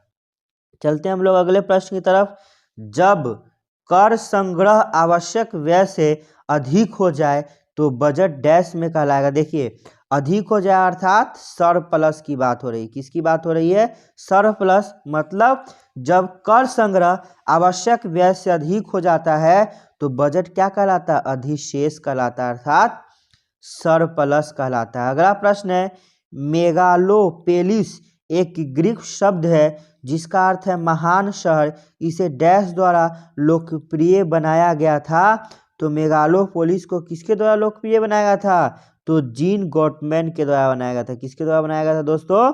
Speaker 1: चलते हैं हम लोग अगले प्रश्न की तरफ। जब कर संग्रह आवश्यक व्यय से अधिक हो जाए तो बजट डैश में कहलाएगा। देखिए, अधिक हो जाए अर्थात सरप्लस की बात हो रही है। किसकी बात हो रही है? सरप्लस। मतलब जब कर संग्रह आवश्यक व्यय से अधिक हो जाता है तो बजट क्या कहलाता है? अधिशेष कहलाता है अर्थात सरप्लस कहलाता है। अगला प्रश्न है, मेगालोपोलिस एक ग्रीक शब्द है जिसका अर्थ है महान शहर। इसे डैश द्वारा लोकप्रिय बनाया गया था। तो मेगालोपोलिस को किसके द्वारा लोकप्रिय बनाया गया था? तो जीन गॉटमैन के द्वारा बनाया गया था। किसके द्वारा बनाया गया था दोस्तों?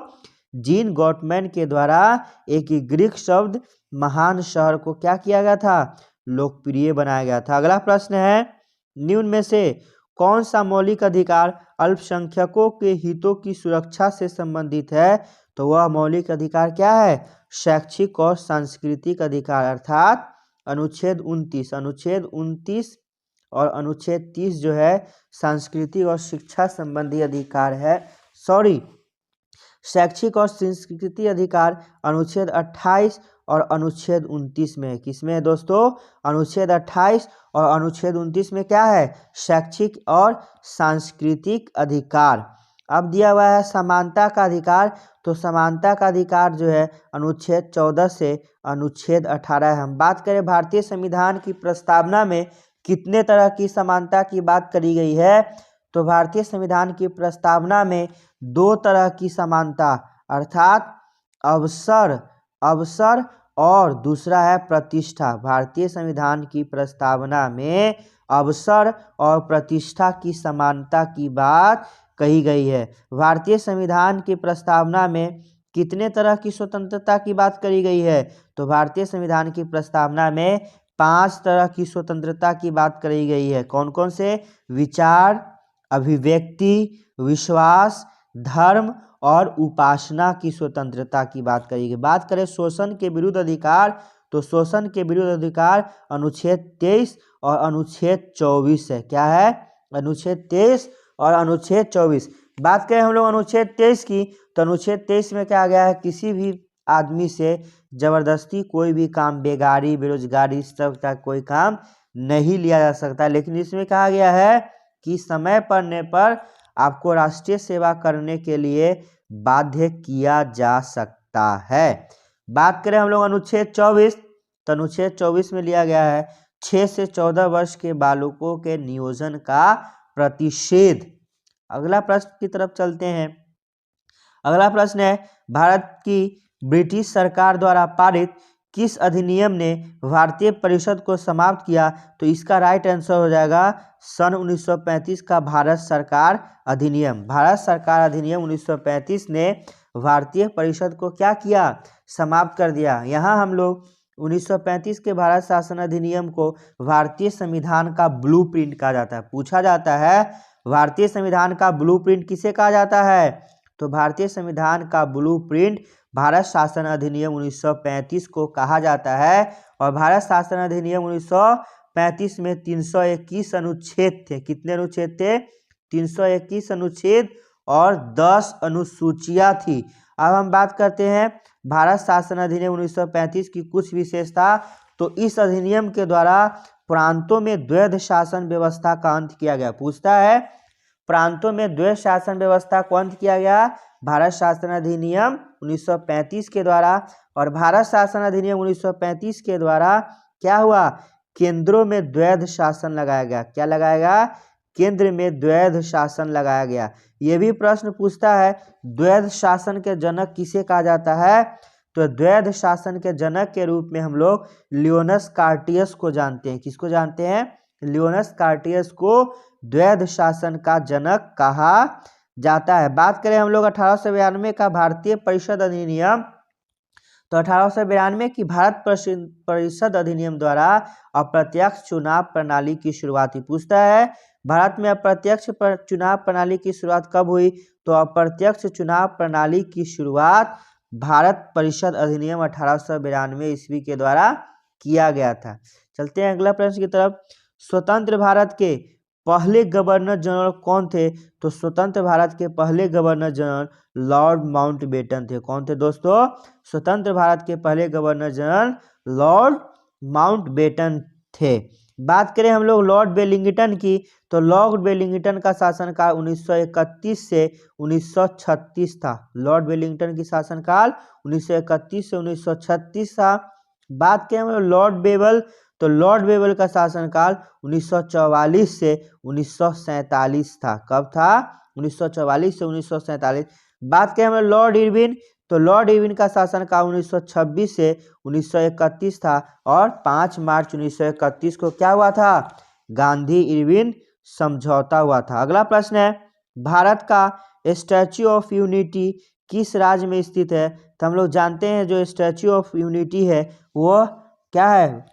Speaker 1: जीन गॉटमैन के द्वारा एक ग्रीक शब्द महान शहर को क्या किया गया था? लोकप्रिय बनाया गया था। अगला प्रश्न है, निम्न में से कौन सा मौलिक अधिकार अल्पसंख्यकों के हितों की सुरक्षा से संबंधित है? तो वह मौलिक अधिकार क्या है? शैक्षिक और सांस्कृतिक अधिकार, अर्थात अनुच्छेद 29 और अनुच्छेद 30 जो है सांस्कृतिक और शिक्षा संबंधी अधिकार है। सॉरी, शैक्षिक और सांस्कृतिक अधिकार अनुच्छेद 28 और अनुच्छेद 29 में है। किसमें है दोस्तों? अनुच्छेद 28 और अनुच्छेद 29 में क्या है? शैक्षिक और सांस्कृतिक अधिकार। अब दिया हुआ है समानता का अधिकार, तो समानता का अधिकार जो है अनुच्छेद 14 से अनुच्छेद 18 है। हम बात करें भारतीय संविधान की प्रस्तावना में कितने तरह की समानता की बात करी गई है? तो भारतीय संविधान की प्रस्तावना में 2 तरह की समानता, अर्थात अवसर और दूसरा है प्रतिष्ठा। भारतीय संविधान की प्रस्तावना में अवसर और प्रतिष्ठा की समानता की बात कही गई है। भारतीय संविधान की प्रस्तावना में कितने तरह की स्वतंत्रता की बात करी गई है? तो भारतीय संविधान की प्रस्तावना में 5 तरह की स्वतंत्रता की बात करी गई है। कौन कौन से? विचार, अभिव्यक्ति, विश्वास, धर्म और उपासना की स्वतंत्रता की बात करी गई। बात करें शोषण के विरुद्ध अधिकार, तो शोषण के विरुद्ध अधिकार अनुच्छेद 23 और अनुच्छेद 24 है। क्या है? अनुच्छेद 23 और अनुच्छेद 24। बात करें हम लोग अनुच्छेद 23 की, तो अनुच्छेद 23 में क्या गया है? किसी भी आदमी से जबरदस्ती कोई भी काम, बेगारी, बेरोजगारी, इस तरह का कोई काम नहीं लिया जा सकता। लेकिन इसमें कहा गया है कि समय पड़ने पर आपको राष्ट्रीय सेवा करने के लिए बाध्य किया जा सकता है। बात करें हम लोग अनुच्छेद 24, तो अनुच्छेद 24 में लिया गया है 6 से 14 वर्ष के बालकों के नियोजन का प्रतिषेध। अगला प्रश्न की तरफ चलते हैं। अगला प्रश्न है, भारत की ब्रिटिश सरकार द्वारा पारित किस अधिनियम ने भारतीय परिषद को समाप्त किया? तो इसका राइट आंसर हो जाएगा सन 1935 का भारत सरकार अधिनियम। भारत सरकार अधिनियम 1935 ने भारतीय परिषद को क्या किया? समाप्त कर दिया। यहाँ हम लोग 1935 के भारत शासन अधिनियम को भारतीय संविधान का ब्लूप्रिंट कहा जाता है। पूछा जाता है भारतीय संविधान का ब्लूप्रिंट किसे कहा जाता है? तो भारतीय संविधान का ब्लूप्रिंट भारत शासन अधिनियम 1935 को कहा जाता है। और भारत शासन अधिनियम 1935 में 321 अनुच्छेद थे। कितने अनुच्छेद थे? 321 अनुच्छेद और 10 अनुसूचियां थी। अब हम बात करते हैं भारत शासन अधिनियम 1935 की कुछ विशेषता। तो इस अधिनियम के द्वारा प्रांतों में द्वैध शासन व्यवस्था का अंत किया गया। पूछता है प्रांतों में द्वैध शासन व्यवस्था को अंत किया गया भारत शासन अधिनियम 1935 के द्वारा। और भारत शासन अधिनियम 1935 के द्वारा क्या हुआ? केंद्रों में द्वैध शासन लगाया गया। क्या लगाया गया? केंद्र में द्वैध शासन लगाया गया। ये भी प्रश्न पूछता है द्वैध शासन के जनक किसे कहा जाता है? तो द्वैध शासन के जनक के रूप में हम लोग लियोनस कार्टियस को जानते हैं। किसको जानते हैं? लियोनस कार्टियस को द्वैध शासन का जनक कहा जाता है। बात करें हम लोग 1892 का भारतीय परिषद अधिनियम, तो 1892 की भारत परिषद अधिनियम द्वारा अप्रत्यक्ष चुनाव प्रणाली की शुरुआत हुई। पूछता है भारत में अप्रत्यक्ष चुनाव प्रणाली की शुरुआत कब हुई? तो अप्रत्यक्ष चुनाव प्रणाली की शुरुआत भारत परिषद अधिनियम 1892 ईस्वी के द्वारा किया गया था। चलते हैं अगला प्रश्न की तरफ। स्वतंत्र भारत के पहले गवर्नर जनरल कौन थे? तो स्वतंत्र भारत के पहले गवर्नर जनरल लॉर्ड माउंटबेटन थे। कौन थे दोस्तों? स्वतंत्र भारत के पहले गवर्नर जनरल लॉर्ड माउंटबेटन थे। बात करें हम लोग लॉर्ड वेलिंगटन की, तो लॉर्ड वेलिंगटन का शासनकाल 1931 से 1936 था। लॉर्ड वेलिंगटन की शासनकाल 1931 से 1936 था। बात करें हम लोग लॉर्ड बेबल, तो लॉर्ड बेबल का शासनकाल 1944 से 1947 था। कब था? 1944 से 1947। बात करें हम लॉर्ड इरविन, तो लॉर्ड इरविन का शासनकाल 1926 से 1931 था। और 5 मार्च 1931 को क्या हुआ था? गांधी इरविन समझौता हुआ था। अगला प्रश्न है भारत का स्टैच्यू ऑफ यूनिटी किस राज्य में स्थित है? तो हम लोग जानते हैं जो स्टैच्यू ऑफ यूनिटी है वो क्या है?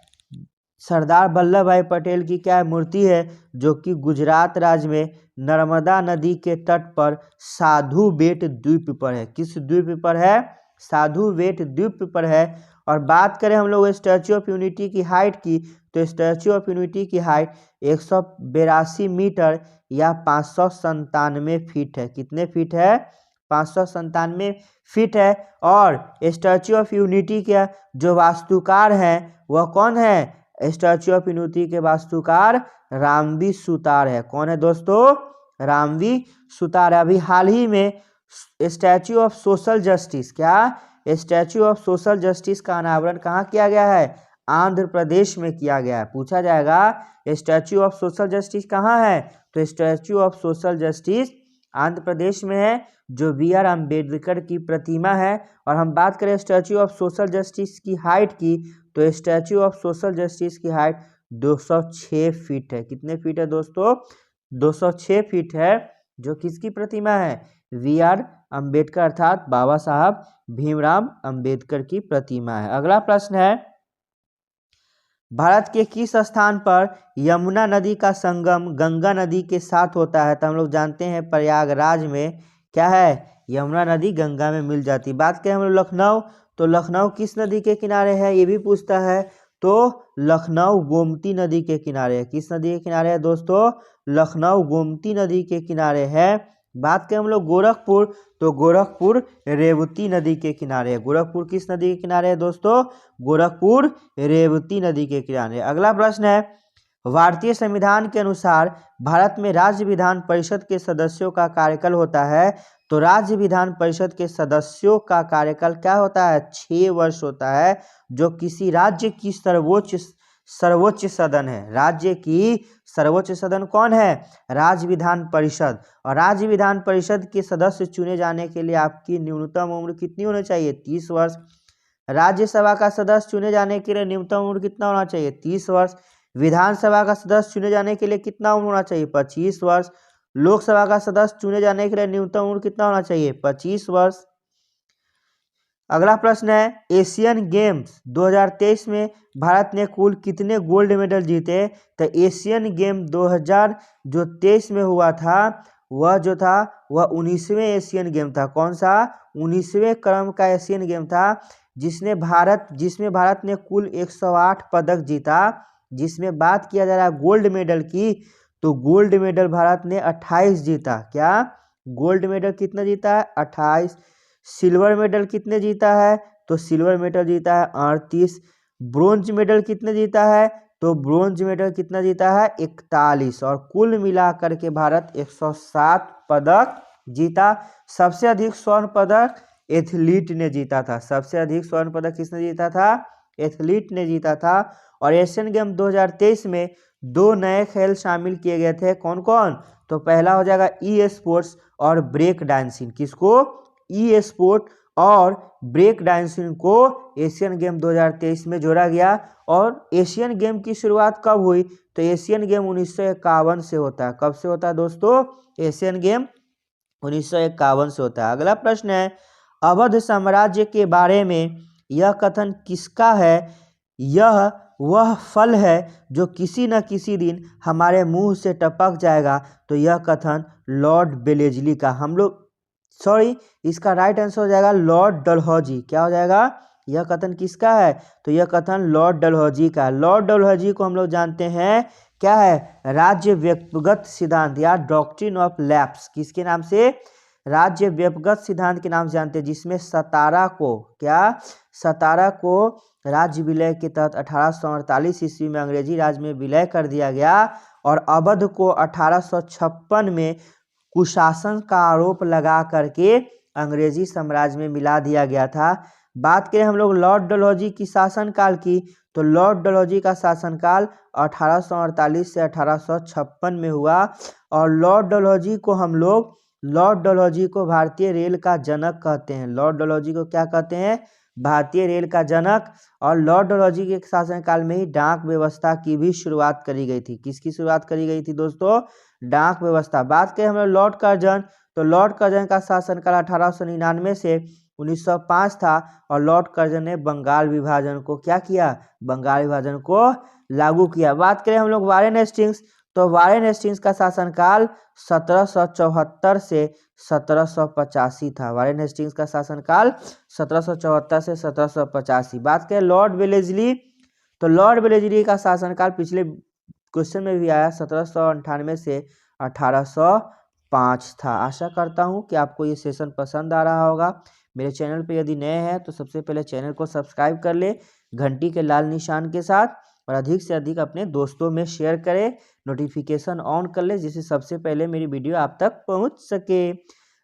Speaker 1: सरदार वल्लभ भाई पटेल की क्या मूर्ति है, जो कि गुजरात राज्य में नर्मदा नदी के तट पर साधु बेट द्वीप पर है। किस द्वीप पर है? साधु बेट द्वीप पर है। और बात करें हम लोग स्टैच्यू ऑफ यूनिटी की हाइट की, तो स्टैच्यू ऑफ यूनिटी की हाइट 182 मीटर या 597 फीट है। कितने फीट है? 597 फीट है। और स्टैच्यू ऑफ यूनिटी के जो वास्तुकार हैं वह कौन है? स्टैच्यू ऑफ यूनिटी के वास्तुकार रामवी सुतार है। कौन है दोस्तों? रामवी सुतार। अभी हाल ही में स्टैच्यू ऑफ सोशल जस्टिस, क्या स्टैच्यू ऑफ सोशल जस्टिस का अनावरण कहाँ किया गया है? आंध्र प्रदेश में किया गया है। पूछा जाएगा स्टैच्यू ऑफ सोशल जस्टिस कहाँ है, तो statue of social justice Andhra Pradesh में है, जो BR अम्बेडकर की प्रतिमा है। और हम बात करें स्टैच्यू ऑफ सोशल जस्टिस की हाइट की, तो स्टैच्यू ऑफ सोशल जस्टिस की हाइट 206 फीट है। कितने फीट है दोस्तों? 206 फीट है। जो किसकी प्रतिमा है? BR अम्बेडकर अर्थात बाबा साहब भीमराव अम्बेडकर की प्रतिमा है। अगला प्रश्न है, भारत के किस स्थान पर यमुना नदी का संगम गंगा नदी के साथ होता है? तो हम लोग जानते हैं प्रयागराज में क्या है? यमुना नदी गंगा में मिल जाती है। बात करें हम लोग लखनऊ, तो लखनऊ किस नदी के किनारे है, ये भी पूछता है। तो लखनऊ गोमती नदी के किनारे है। किस नदी के किनारे है दोस्तों? लखनऊ गोमती नदी के किनारे है। बात करें हम लोग गोरखपुर, तो गोरखपुर रेवती नदी के किनारे है। गोरखपुर किस नदी के किनारे है दोस्तों? गोरखपुर रेवती नदी के किनारे। अगला प्रश्न है, भारतीय संविधान के अनुसार भारत में राज्य विधान परिषद के सदस्यों का कार्यकाल होता है। तो राज्य विधान परिषद के सदस्यों का कार्यकाल क्या होता है? 6 वर्ष होता है, जो किसी राज्य की सर्वोच्च सदन है। राज्य की सर्वोच्च सदन कौन है? राज्य विधान परिषद। और राज्य विधान परिषद के सदस्य चुने जाने के लिए आपकी न्यूनतम उम्र कितनी होनी चाहिए? 30 वर्ष। राज्यसभा का सदस्य चुने जाने के लिए न्यूनतम उम्र कितना होना चाहिए? 30 वर्ष। विधानसभा का सदस्य चुने जाने के लिए कितना उम्र होना चाहिए? 25 वर्ष। लोकसभा का सदस्य चुने जाने के लिए न्यूनतम उम्र कितना होना चाहिए? 25 वर्ष। अगला प्रश्न है, एशियन गेम्स 2023 में भारत ने कुल कितने गोल्ड मेडल जीते? तो एशियन गेम 2023 में हुआ था, वह जो था वह 19वें एशियन गेम था। कौन सा? 19वें क्रम का एशियन गेम था, जिसमें भारत ने कुल 108 पदक जीता। जिसमें बात किया जा रहा है गोल्ड मेडल की, तो गोल्ड मेडल भारत ने 28 जीता। क्या? गोल्ड मेडल कितना जीता है? 28। सिल्वर मेडल कितने जीता है? तो सिल्वर मेडल जीता है 38। ब्रोंज मेडल कितने जीता है? तो ब्रोंज मेडल कितना जीता है? 41। और कुल मिलाकर के भारत 107 पदक जीता। सबसे अधिक स्वर्ण पदक एथलीट ने जीता था। सबसे अधिक स्वर्ण पदक किसने जीता था? एथलीट ने जीता था। और एशियन गेम 2023 में 2 नए खेल शामिल किए गए थे। कौन कौन? तो पहला हो जाएगा ई स्पोर्ट्स और ब्रेक डांसिंग। किसको? ई स्पोर्ट और ब्रेक डांसिंग को एशियन गेम 2023 में जोड़ा गया। और एशियन गेम की शुरुआत कब हुई? तो एशियन गेम 1951 से होता है। कब से होता है दोस्तों? एशियन गेम 1951 से होता है। अगला प्रश्न है, अवध साम्राज्य के बारे में यह कथन किसका है? यह वह फल है जो किसी न किसी दिन हमारे मुंह से टपक जाएगा। तो यह कथन लॉर्ड बेलेजली का इसका राइट आंसर हो जाएगा लॉर्ड डलहौजी। क्या हो जाएगा? यह कथन किसका है? तो यह कथन लॉर्ड डलहौजी का। लॉर्ड डलहौजी को हम लोग जानते हैं क्या है? राज्य व्यक्तिगत सिद्धांत या डॉक्ट्रिन ऑफ लैप्स। किसके नाम से? राज्य व्यक्तिगत सिद्धांत के नाम से जानते हैं, जिसमें सतारा को राज्य विलय के तहत 1848 ईस्वी में अंग्रेजी राज्य में विलय कर दिया गया। और अवध को 1856 में कुशासन का आरोप लगा करके अंग्रेजी साम्राज्य में मिला दिया गया था। बात करें हम लोग लॉर्ड डलहौजी की शासनकाल की, तो लॉर्ड डलहौजी का शासनकाल 1848 से 1856 में हुआ। और लॉर्ड डलहौजी को भारतीय रेल का जनक कहते हैं। लॉर्ड डलहौजी को क्या कहते हैं? भारतीय रेल का जनक। और लॉर्ड डलहौजी के शासनकाल में ही डाक व्यवस्था की भी शुरुआत करी गई थी। किसकी शुरुआत करी गई थी दोस्तों? डाक व्यवस्था। बात करें हम लोग लॉर्ड कर्जन, तो लॉर्ड कर्जन का शासनकाल 1899 से 1905 था। और लॉर्ड कर्जन ने बंगाल विभाजन को क्या किया, बंगाल विभाजन को लागू किया। बात करें हम लोग वारेन हेस्टिंग्स, तो वारेन हेस्टिंग्स का शासनकाल 1774 से 1785 था। वारेन हेस्टिंग्स का शासनकाल 1774 से 1785। बात करें लॉर्ड वेलेस्ली, तो लॉर्ड वेलेस्ली का शासनकाल पिछले क्वेश्चन में भी आया 1798 से 1805 था। आशा करता हूं कि आपको ये सेशन पसंद आ रहा होगा। मेरे चैनल पे यदि नए हैं तो सबसे पहले चैनल को सब्सक्राइब कर ले घंटी के लाल निशान के साथ, और अधिक से अधिक अपने दोस्तों में शेयर करें, नोटिफिकेशन ऑन कर ले जिससे सबसे पहले मेरी वीडियो आप तक पहुंच सके।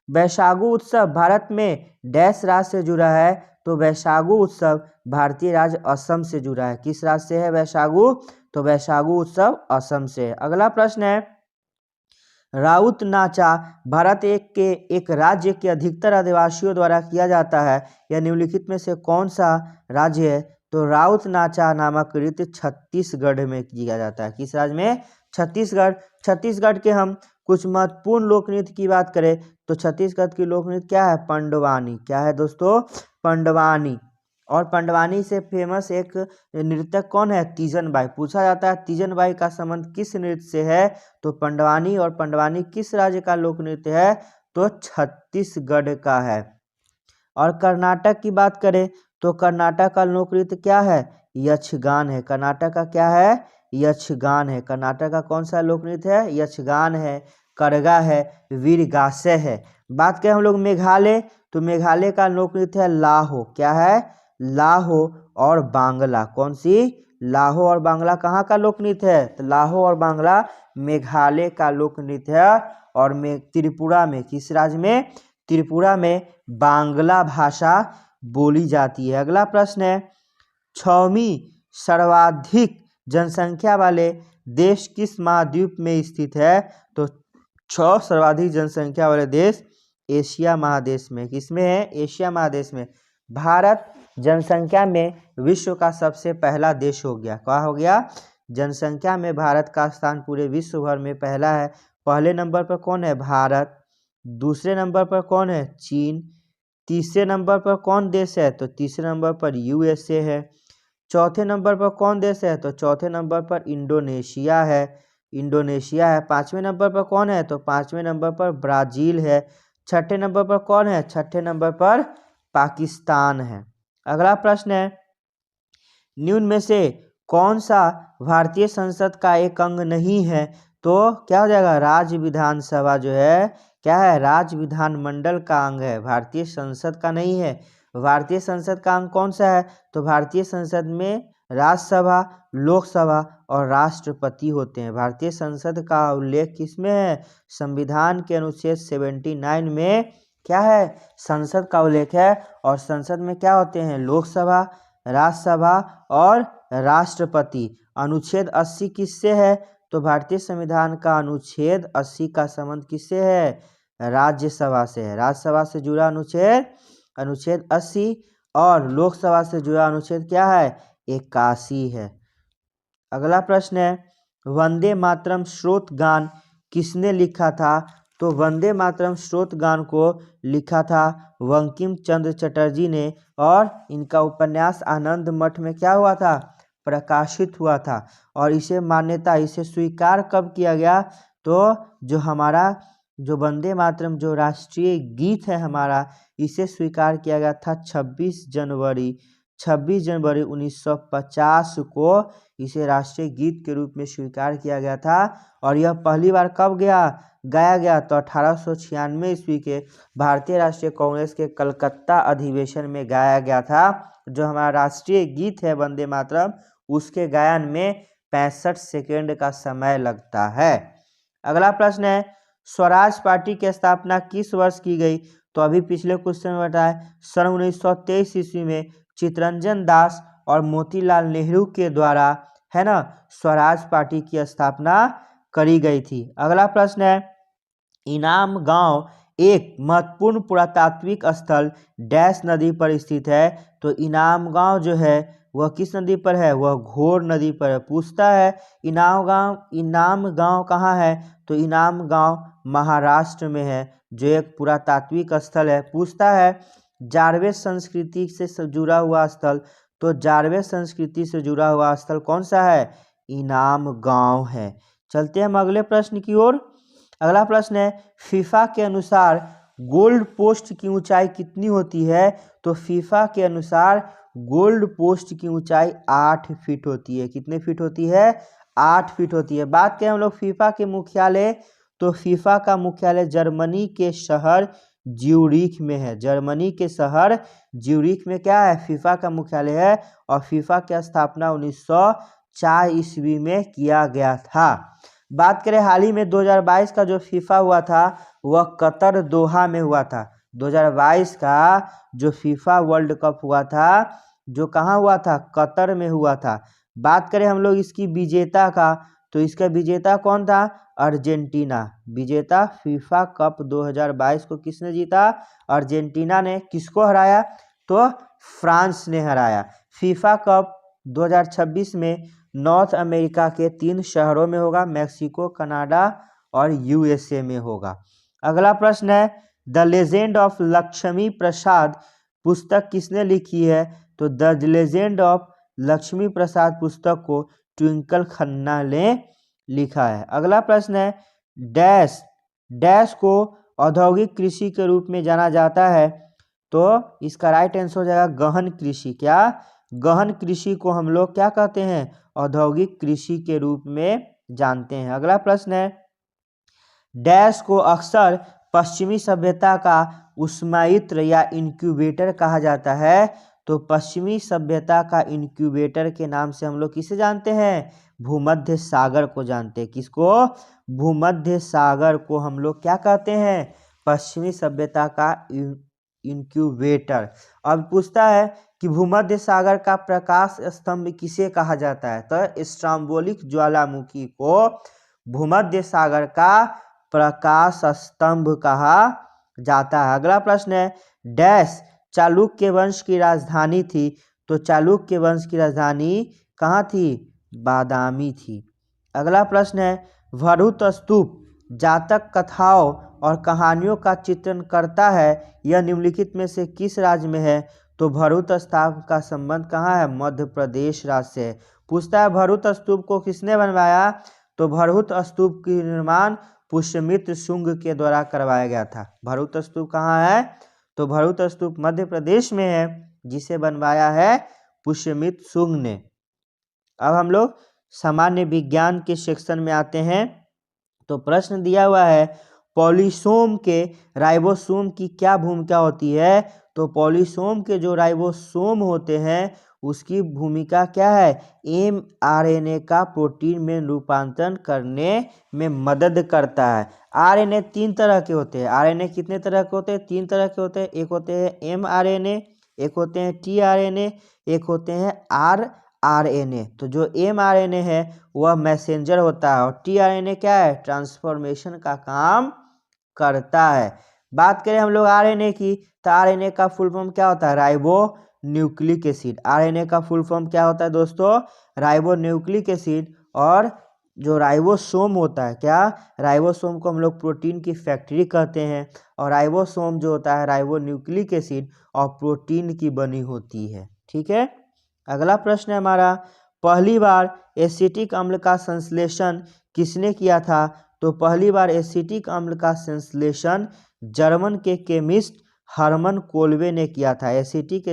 Speaker 1: वैशाखू उत्सव भारत में डैश राज्य से जुड़ा है, तो वैशाखू उत्सव भारतीय राज्य असम से जुड़ा है। किस राज्य से है वैशाखू, तो वैशाखू उत्सव असम से। अगला प्रश्न है, राउत नाचा भारत एक राज्य के अधिकतर आदिवासियों द्वारा किया जाता है, यह निम्नलिखित में से कौन सा राज्य है, तो राउत नाचा नामक नृत्य छत्तीसगढ़ में किया जाता है। किस राज्य में, छत्तीसगढ़। छत्तीसगढ़ के हम कुछ महत्वपूर्ण लोक नृत्य की बात करें तो छत्तीसगढ़ की लोक नृत्य क्या है, पंडवानी। क्या है दोस्तों, पंडवानी। और पंडवानी से फेमस एक नृत्यक कौन है, तीजन बाई। पूछा जाता है तीजन बाई का संबंध किस नृत्य से है, तो पंडवानी। और पंडवानी किस राज्य का लोक नृत्य है, तो छत्तीसगढ़ का है। और कर्नाटक की बात करें तो कर्नाटक का लोक नृत्य क्या है, यक्षगान है। कर्नाटक का क्या है, यक्षगान है। कर्नाटक का कौन सा लोक नृत्य है, यक्षगान है, करगा है, वीरगासे है। बात करें हम लोग मेघालय, तो मेघालय का लोक नृत्य है लाहो। क्या है, लाहो और बांग्ला। कौन सी, लाहो और बांग्ला कहाँ का लोक नृत्य है, तो लाहो और बांग्ला मेघालय का लोक नृत्य है। और त्रिपुरा में, किस राज्य में, त्रिपुरा में बांग्ला भाषा बोली जाती है। अगला प्रश्न है, 6वीं सर्वाधिक जनसंख्या वाले देश किस महाद्वीप में स्थित है, तो 6 सर्वाधिक जनसंख्या वाले देश एशिया महादेश में। किसमें है, एशिया महादेश में। भारत जनसंख्या में विश्व का सबसे पहला देश हो गया। क्या हो गया, जनसंख्या में भारत का स्थान पूरे विश्व भर में पहला है। पहले नंबर पर कौन है, भारत। दूसरे नंबर पर कौन है, चीन। तीसरे नंबर पर कौन देश है, तो तीसरे नंबर पर यूएसए है। चौथे नंबर पर कौन देश है, तो चौथे नंबर पर इंडोनेशिया है, इंडोनेशिया है। पांचवें नंबर पर कौन है, तो पांचवें नंबर पर ब्राजील है। छठे नंबर पर कौन है, छठे नंबर पर पाकिस्तान है। अगला प्रश्न है, निम्न में से कौन सा भारतीय संसद का एक अंग नहीं है, तो क्या हो जाएगा, राज्य विधानसभा जो है क्या है, राज्य विधानमंडल का अंग है, भारतीय संसद का नहीं है। भारतीय संसद का अंग कौन सा है, तो भारतीय संसद में राज्यसभा, लोकसभा और राष्ट्रपति होते हैं। भारतीय संसद का उल्लेख किसमें है, संविधान के अनुच्छेद 79 में क्या है, संसद का उल्लेख है। और संसद में क्या होते हैं, लोकसभा, राज्यसभा और राष्ट्रपति। अनुच्छेद 80 किससे है, तो भारतीय संविधान का अनुच्छेद 80 का संबंध किससे है, राज्यसभा से है। राज्यसभा से जुड़ा अनुच्छेद 80 और लोकसभा से जुड़ा अनुच्छेद क्या है, 81 है। अगला प्रश्न है, वंदे मातरम स्रोत गान किसने लिखा था, तो वंदे मातरम स्रोत गान को लिखा था बंकिम चंद्र चटर्जी ने। और इनका उपन्यास आनंद मठ में क्या हुआ था, प्रकाशित हुआ था। और इसे मान्यता, इसे स्वीकार कब किया गया, तो जो हमारा जो वंदे मातरम जो राष्ट्रीय गीत है हमारा, इसे स्वीकार किया गया था 26 जनवरी 1950 को इसे राष्ट्रीय गीत के रूप में स्वीकार किया गया था। और यह पहली बार कब गाया गया, तो 1896 ईस्वी के भारतीय राष्ट्रीय कांग्रेस के कलकत्ता अधिवेशन में गाया गया था। जो हमारा राष्ट्रीय गीत है वंदे मातरम, उसके गायन में 65 सेकेंड का समय लगता है। अगला प्रश्न है, स्वराज पार्टी की स्थापना किस वर्ष की गई, तो अभी पिछले क्वेश्चन में बताया सन 1923 ईस्वी में चित्तरंजन दास और मोतीलाल नेहरू के द्वारा, है ना, स्वराज पार्टी की स्थापना करी गई थी। अगला प्रश्न है, इनाम गांव एक महत्वपूर्ण पुरातात्विक स्थल डैश नदी पर स्थित है, तो इनाम गांव जो है वह किस नदी पर है, वह घोर नदी पर है। पूछता है इनाम गांव कहाँ है, तो इनाम गांव महाराष्ट्र में है, जो एक पुरातात्विक स्थल है। पूछता है जारवे संस्कृति से जुड़ा हुआ स्थल, तो जारवे संस्कृति से जुड़ा हुआ स्थल कौन सा है? इनाम गांव है। चलते हैं हम अगले प्रश्न की ओर। अगला प्रश्न है, फीफा के अनुसार गोल्ड पोस्ट की ऊंचाई कितनी होती है? तो फीफा के अनुसार गोल्ड पोस्ट की ऊंचाई 8 फीट होती है। कितने फीट होती है? 8 फीट होती है। बात करें हम लोग फीफा के मुख्यालय, तो फीफा का मुख्यालय जर्मनी के शहर ज्यूरिख में है। जर्मनी के शहर ज्यूरिख में क्या है? फीफा का मुख्यालय है। और फीफा की स्थापना 1904 ईस्वी में किया गया था। बात करें हाल ही में 2022 का जो फीफा हुआ था वह कतर दोहा में हुआ था। 2022 का जो फीफा वर्ल्ड कप हुआ था जो कहाँ हुआ था? कतर में हुआ था। बात करें हम लोग इसकी विजेता का, तो इसका विजेता कौन था? अर्जेंटीना। विजेता फीफा कप 2022 को किसने जीता? अर्जेंटीना ने। किसको हराया? तो फ्रांस ने हराया। फीफा कप 2026 में नॉर्थ अमेरिका के 3 शहरों में होगा, मैक्सिको, कनाडा और यूएसए में होगा। अगला प्रश्न है, द लेजेंड ऑफ लक्ष्मी प्रसाद पुस्तक किसने लिखी है? तो द लेजेंड ऑफ लक्ष्मी प्रसाद पुस्तक को ट्विंकल खन्ना ने लिखा है। अगला प्रश्न है, डैश डैश को औद्योगिक कृषि के रूप में जाना जाता है? तो इसका राइट आंसर हो जाएगा गहन कृषि। क्या? गहन कृषि को हम लोग क्या कहते हैं? औद्योगिक कृषि के रूप में जानते हैं। अगला प्रश्न है, डैश को अक्सर पश्चिमी सभ्यता का उष्मायित्र या इंक्यूबेटर कहा जाता है? तो पश्चिमी सभ्यता का इंक्यूबेटर के नाम से हम लोग किसे जानते हैं? भूमध्य सागर को जानते हैं। किसको? भूमध्य सागर को हम लोग क्या कहते हैं? पश्चिमी सभ्यता का इंक्यूबेटर। अब पूछता है कि भूमध्य सागर का प्रकाश स्तंभ किसे कहा जाता है? तो स्ट्रोम्बोलिक ज्वालामुखी को भूमध्य सागर का प्रकाश स्तंभ कहा जाता है। अगला प्रश्न है, डैश चालुक्य वंश की राजधानी थी? तो चालुक्य वंश की राजधानी कहाँ थी? बादामी थी। अगला प्रश्न है, भरूत स्तूप जातक कथाओं और कहानियों का चित्रण करता है, यह निम्नलिखित में से किस राज्य में है? तो भरूत स्तूप का संबंध कहाँ है? मध्य प्रदेश राज्य से। पूछता है भरूत स्तूप को किसने बनवाया? तो भरूत स्तूप की निर्माण पुष्यमित्र शुंग के द्वारा करवाया गया था। भरूत स्तूप कहाँ है? तो भरूत स्तूप मध्य प्रदेश में है, जिसे बनवाया है पुष्यमित्र शुंग ने। अब हम लोग सामान्य विज्ञान के सेक्शन में आते हैं। तो प्रश्न दिया हुआ है, पॉलीसोम के राइबोसोम की क्या भूमिका होती है? तो पॉलीसोम के जो राइबोसोम होते हैं उसकी भूमिका क्या है? mRNA का प्रोटीन में रूपांतरण करने में मदद करता है। RNA 3 तरह के होते हैं। RNA कितने तरह के होते हैं? 3 तरह के होते हैं। एक होते हैं mRNA, एक होते हैं tRNA, एक होते हैं rRNA। तो जो mRNA है वह मैसेंजर होता है और tRNA क्या है? ट्रांसफॉर्मेशन का काम करता है। बात करें हम लोग RNA की, तो RNA का फुल फॉर्म क्या होता है? Ribo nucleic acid. RNA का फुल फॉर्म क्या होता है दोस्तों? Ribo nucleic acid. और जो राइबोसोम होता है, क्या? राइबोसोम को हम लोग प्रोटीन की फैक्ट्री कहते हैं। और राइबोसोम जो होता है राइबो न्यूक्लिक एसिड और प्रोटीन की बनी होती है। ठीक है। अगला प्रश्न है हमारा, पहली बार एसिटिक अम्ल का संश्लेषण किसने किया था? तो पहली बार एसिटिक अम्ल का संश्लेषण जर्मन के केमिस्ट हर्मन कोल्वे ने किया था। एसिटिक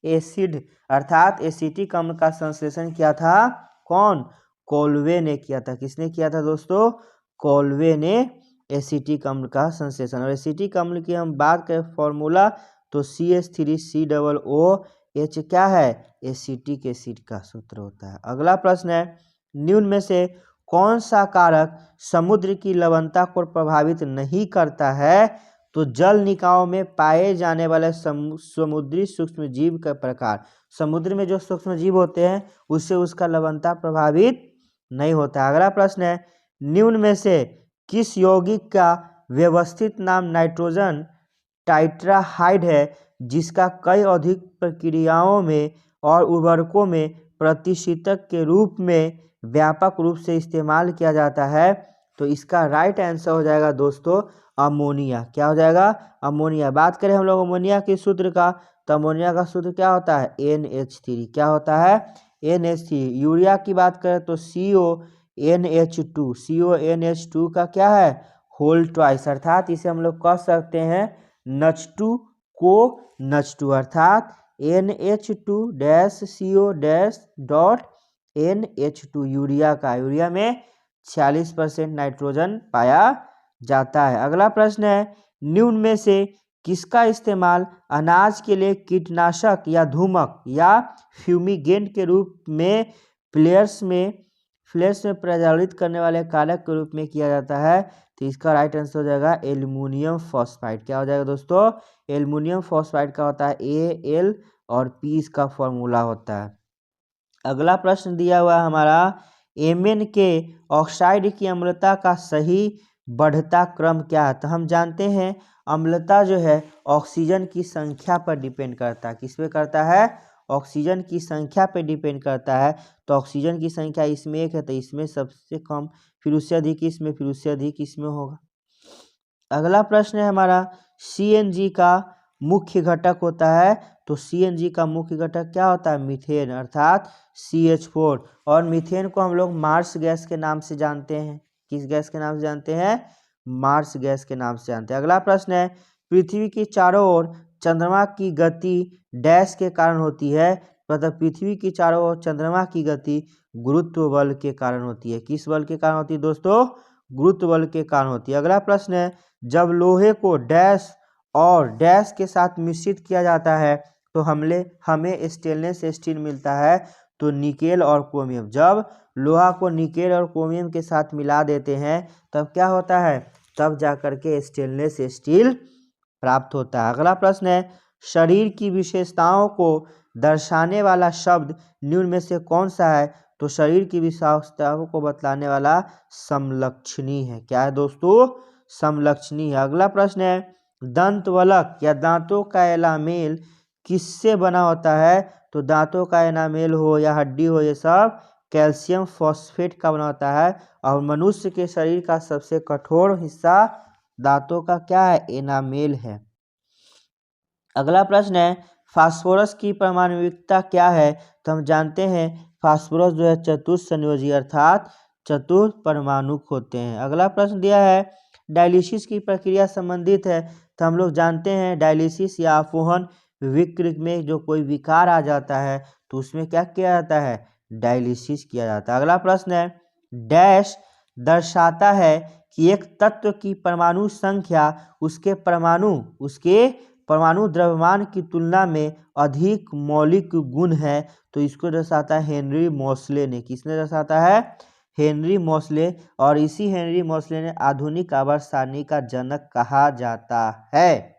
Speaker 1: एसिड अर्थात एसिटिक अम्ल का संश्लेषण किया था कौन? कोल्वे ने किया था। किसने किया था दोस्तों? कोल्वे ने एसिटिक अम्ल का संश्लेषण। और एसिटिक अम्ल की हम बात करें फॉर्मूला, तो CH3COOH क्या है? एसिटिक एसिड का सूत्र होता है। अगला प्रश्न है, निम्न में से कौन सा कारक समुद्र की लवणता को प्रभावित नहीं करता है? तो जल निकायों में पाए जाने वाले समुद्री सूक्ष्म जीव का प्रकार। समुद्र में जो सूक्ष्म जीव होते हैं उससे उसका लवणता प्रभावित नहीं होता है। अगला प्रश्न है, निम्न में से किस यौगिक का व्यवस्थित नाम नाइट्रोजन टाइट्राहाइड है, जिसका कई औद्योगिक प्रक्रियाओं में और उर्वरकों में प्रतिशीतक के रूप में व्यापक रूप से इस्तेमाल किया जाता है? तो इसका राइट आंसर हो जाएगा दोस्तों अमोनिया। क्या हो जाएगा? अमोनिया। बात करें हम लोग अमोनिया के सूत्र का, तो अमोनिया का सूत्र क्या होता है? NH3। क्या होता है? NH3। यूरिया की बात करें तो CONH2। CONH2 का क्या है? होल ट्वाइस, अर्थात इसे हम लोग कह सकते हैं NH2 को NH2, अर्थात NH2 dash CO dash dot NH2 urea का। यूरिया में 46% नाइट्रोजन पाया जाता है। अगला प्रश्न है, निम्न में से किसका इस्तेमाल अनाज के लिए कीटनाशक या धूमक या फ्यूमिगेंट के रूप में फ्लेयर्स में प्रज्वलित करने वाले कारक के रूप में किया जाता है? तो इसका राइट आंसर हो जाएगा एल्युमिनियम फॉस्फाइड। क्या हो जाएगा दोस्तों? एल्युमिनियम फॉस्फाइड का होता है Al और P इसका फॉर्मूला होता है। अगला प्रश्न दिया हुआ है हमारा, Mn के ऑक्साइड की अम्लता का सही बढ़ता क्रम क्या है? तो हम जानते हैं अम्लता जो है ऑक्सीजन की संख्या पर डिपेंड करता है। किस पे करता है? ऑक्सीजन की संख्या पे डिपेंड करता है। तो ऑक्सीजन की संख्या इसमें 1 है तो इसमें सबसे कम, फिर उससे अधिक इसमें, फिर उससे अधिक इसमें होगा। अगला प्रश्न है हमारा, CNG का मुख्य घटक होता है। तो CNG का मुख्य घटक क्या होता है? मीथेन, अर्थात CH4। और मीथेन को हम लोग मार्स गैस के नाम से जानते हैं। किस गैस के नाम से जानते हैं? मार्स गैस के नाम से जानते हैं। अगला प्रश्न है, पृथ्वी के चारों ओर चंद्रमा की गति डैश के कारण होती है? मतलब पृथ्वी की चारों ओर चंद्रमा की गति गुरुत्व बल के कारण होती है। किस बल के कारण होती है दोस्तों? गुरुत्व बल के कारण होती है। अगला प्रश्न है, जब लोहे को डैश और डैश के साथ मिश्रित किया जाता है तो हमें स्टेनलेस स्टील मिलता है। तो निकेल और क्रोमियम। जब लोहा को निकेल और क्रोमियम के साथ मिला देते हैं तब क्या होता है? तब जाकर के स्टेनलेस स्टील प्राप्त होता है। अगला प्रश्न है, शरीर की विशेषताओं को दर्शाने वाला शब्द निम्न में से कौन सा है? तो शरीर की विशेषताओं को बतलाने वाला समलक्षणी है। क्या है दोस्तों? समलक्षणी है। अगला प्रश्न है, दंतवलक या दांतों का एनामेल किससे बना होता है? तो दांतों का एनामेल हो या हड्डी हो, ये सब कैल्शियम फॉस्फेट का बना होता है। और मनुष्य के शरीर का सबसे कठोर हिस्सा दांतों का क्या है? एनामेल है। अगला प्रश्न है, फास्फोरस की परमाणुविकता क्या है? तो हम जानते हैं फास्फोरस जो है चतुस्संयोजी, अर्थात चतुर्परमाणुक होते हैं। अगला प्रश्न दिया है, डायलिसिस की प्रक्रिया संबंधित है। तो हम लोग जानते हैं डायलिसिस या अपोहन विक्र में जो कोई विकार आ जाता है तो उसमें क्या किया जाता है? डायलिसिस किया जाता है। अगला प्रश्न है, डैश दर्शाता है कि एक तत्व की परमाणु संख्या उसके परमाणु द्रव्यमान की तुलना में अधिक मौलिक गुण है। तो इसको दर्शाता है हेनरी मोसले ने। किसने दर्शाता है? हेनरी मोसले। और इसी हेनरी मोसले ने आधुनिक आवर्त सारणी का जनक कहा जाता है।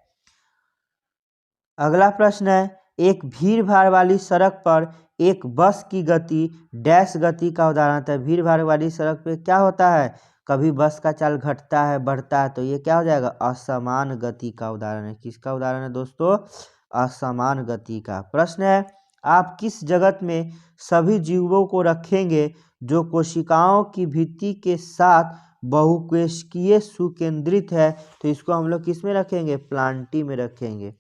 Speaker 1: अगला प्रश्न है, एक भीड़ भाड़ वाली सड़क पर एक बस की गति डैश गति का उदाहरण है। भीड़ भाड़ वाली सड़क पे क्या होता है? कभी बस का चाल घटता है, बढ़ता है, तो ये क्या हो जाएगा? असमान गति का उदाहरण है। किसका उदाहरण है दोस्तों? असमान गति का। प्रश्न है, आप किस जगत में सभी जीवों को रखेंगे जो कोशिकाओं की भित्ति के साथ बहुकोशिकीय सुकेंद्रित है? तो इसको हम लोग किस में रखेंगे? प्लांटी में रखेंगे।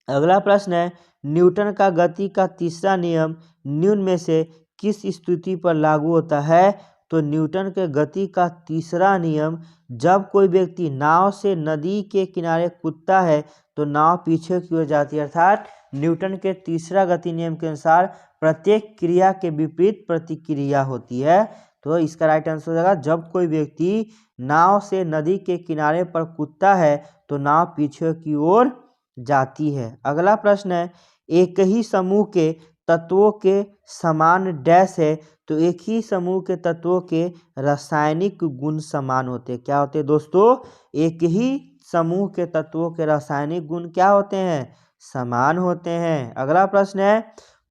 Speaker 1: अगला प्रश्न है, न्यूटन का गति का तीसरा नियम निम्न में से किस स्थिति पर लागू होता है? तो न्यूटन के गति का तीसरा नियम, जब कोई व्यक्ति नाव से नदी के किनारे कूदता है तो नाव पीछे की ओर जाती है। अर्थात न्यूटन के तीसरा गति नियम के अनुसार प्रत्येक क्रिया के विपरीत प्रतिक्रिया होती है। तो इसका राइट आंसर हो जाएगा, जब कोई व्यक्ति नाव से नदी के किनारे पर कूदता है तो नाव पीछे की ओर जाती है। अगला प्रश्न है, एक ही समूह के तत्वों के समान डैश है। तो एक ही समूह के तत्वों के रासायनिक गुण समान होते हैं। क्या होते हैं दोस्तों? एक ही समूह के तत्वों के रासायनिक गुण क्या होते हैं? समान होते हैं। अगला प्रश्न है,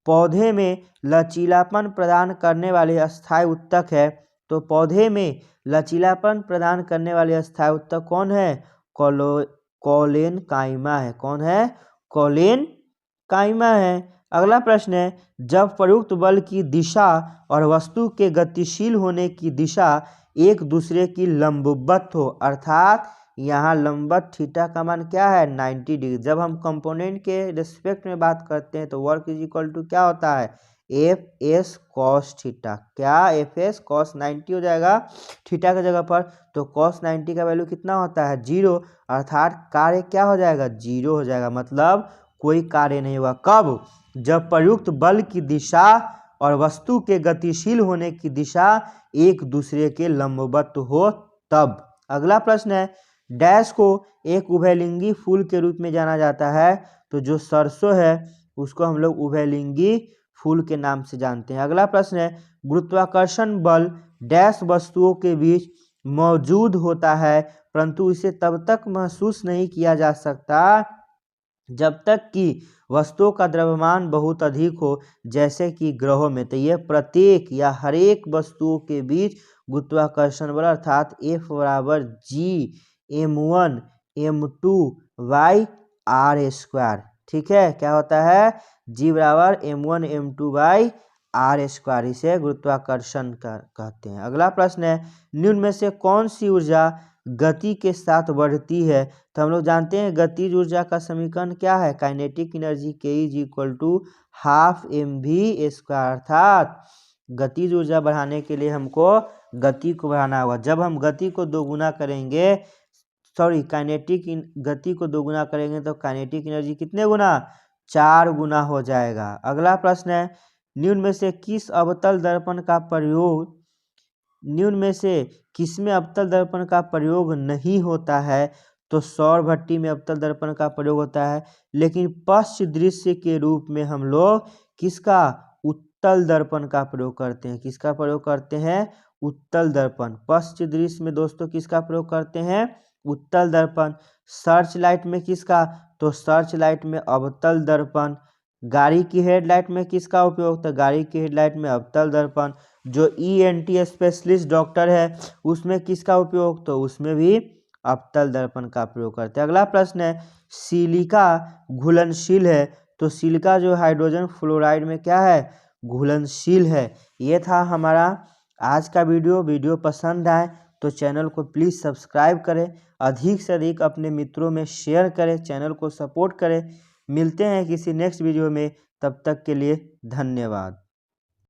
Speaker 1: पौधे में लचीलापन प्रदान करने वाले अस्थायी उत्तक है। तो पौधे में लचीलापन प्रदान करने वाले अस्थायी उत्तक कौन है? कॉलेन काइमा है। कौन है? कॉलेन काइमा है। अगला प्रश्न है, जब प्रयुक्त बल की दिशा और वस्तु के गतिशील होने की दिशा एक दूसरे की लंबवत हो, अर्थात यहाँ लंबवत थीटा का मान क्या है 90 डिग्री। जब हम कंपोनेंट के रिस्पेक्ट में बात करते हैं तो वर्क इज इक्वल टू क्या होता है एफ एस कॉस थीटा। क्या एफ एस कॉस 90 हो जाएगा थीटा की जगह पर, तो कॉस 90 का वैल्यू कितना होता है 0, अर्थात कार्य क्या हो जाएगा 0 हो जाएगा, मतलब कोई कार्य नहीं होगा। कब? जब प्रयुक्त बल की दिशा और वस्तु के गतिशील होने की दिशा एक दूसरे के लंबवत हो तब। अगला प्रश्न है, डैश को एक उभयलिंगी फूल के रूप में जाना जाता है, तो जो सरसों है उसको हम लोग उभयलिंगी फूल के नाम से जानते हैं। अगला प्रश्न है, गुरुत्वाकर्षण बल डैश वस्तुओं के बीच मौजूद होता है परंतु इसे तब तक महसूस नहीं किया जा सकता जब तक कि वस्तुओं का द्रव्यमान बहुत अधिक हो, जैसे कि ग्रहों में। तो यह प्रत्येक या हर एक वस्तुओं के बीच गुरुत्वाकर्षण बल अर्थात F बराबर G m1m2/r²। ठीक है, क्या होता है G बराबर m1m2/r², इसे गुरुत्वाकर्षण कहते हैं। अगला प्रश्न है, निम्न में से कौन सी ऊर्जा गति के साथ बढ़ती है? तो हम लोग जानते हैं गतिज ऊर्जा का समीकरण क्या है, kinetic energy K is equal to half mv², अर्थात गतिज ऊर्जा बढ़ाने के लिए हमको गति को बढ़ाना होगा। जब हम गति को दोगुना करेंगे, गति को दोगुना करेंगे तो काइनेटिक एनर्जी कितने गुना 4 गुना हो जाएगा। अगला प्रश्न है, निम्न में से किसमें अवतल दर्पण का प्रयोग नहीं होता है? तो सौर भट्टी में अवतल दर्पण का प्रयोग होता है, लेकिन पश्च दृश्य के रूप में हम लोग किसका उत्तल दर्पण का प्रयोग करते हैं। किसका प्रयोग करते हैं? उत्तल दर्पण। पश्च दृश्य में दोस्तों किसका प्रयोग करते हैं? उत्तल दर्पण। सर्च लाइट में किसका? तो सर्च लाइट में अवतल दर्पण। गाड़ी की हेडलाइट में किसका उपयोग? तो गाड़ी की हेडलाइट में अवतल दर्पण। जो ENT स्पेशलिस्ट डॉक्टर है उसमें किसका उपयोग? तो उसमें भी अवतल दर्पण का प्रयोग करते हैं। अगला प्रश्न है, सिलिका घुलनशील है, तो सिलिका जो हाइड्रोजन फ्लोराइड में क्या है घुलनशील है। ये था हमारा आज का वीडियो पसंद आए तो चैनल को प्लीज़ सब्सक्राइब करें, अधिक से अधिक अपने मित्रों में शेयर करें, चैनल को सपोर्ट करें। मिलते हैं किसी नेक्स्ट वीडियो में, तब तक के लिए धन्यवाद।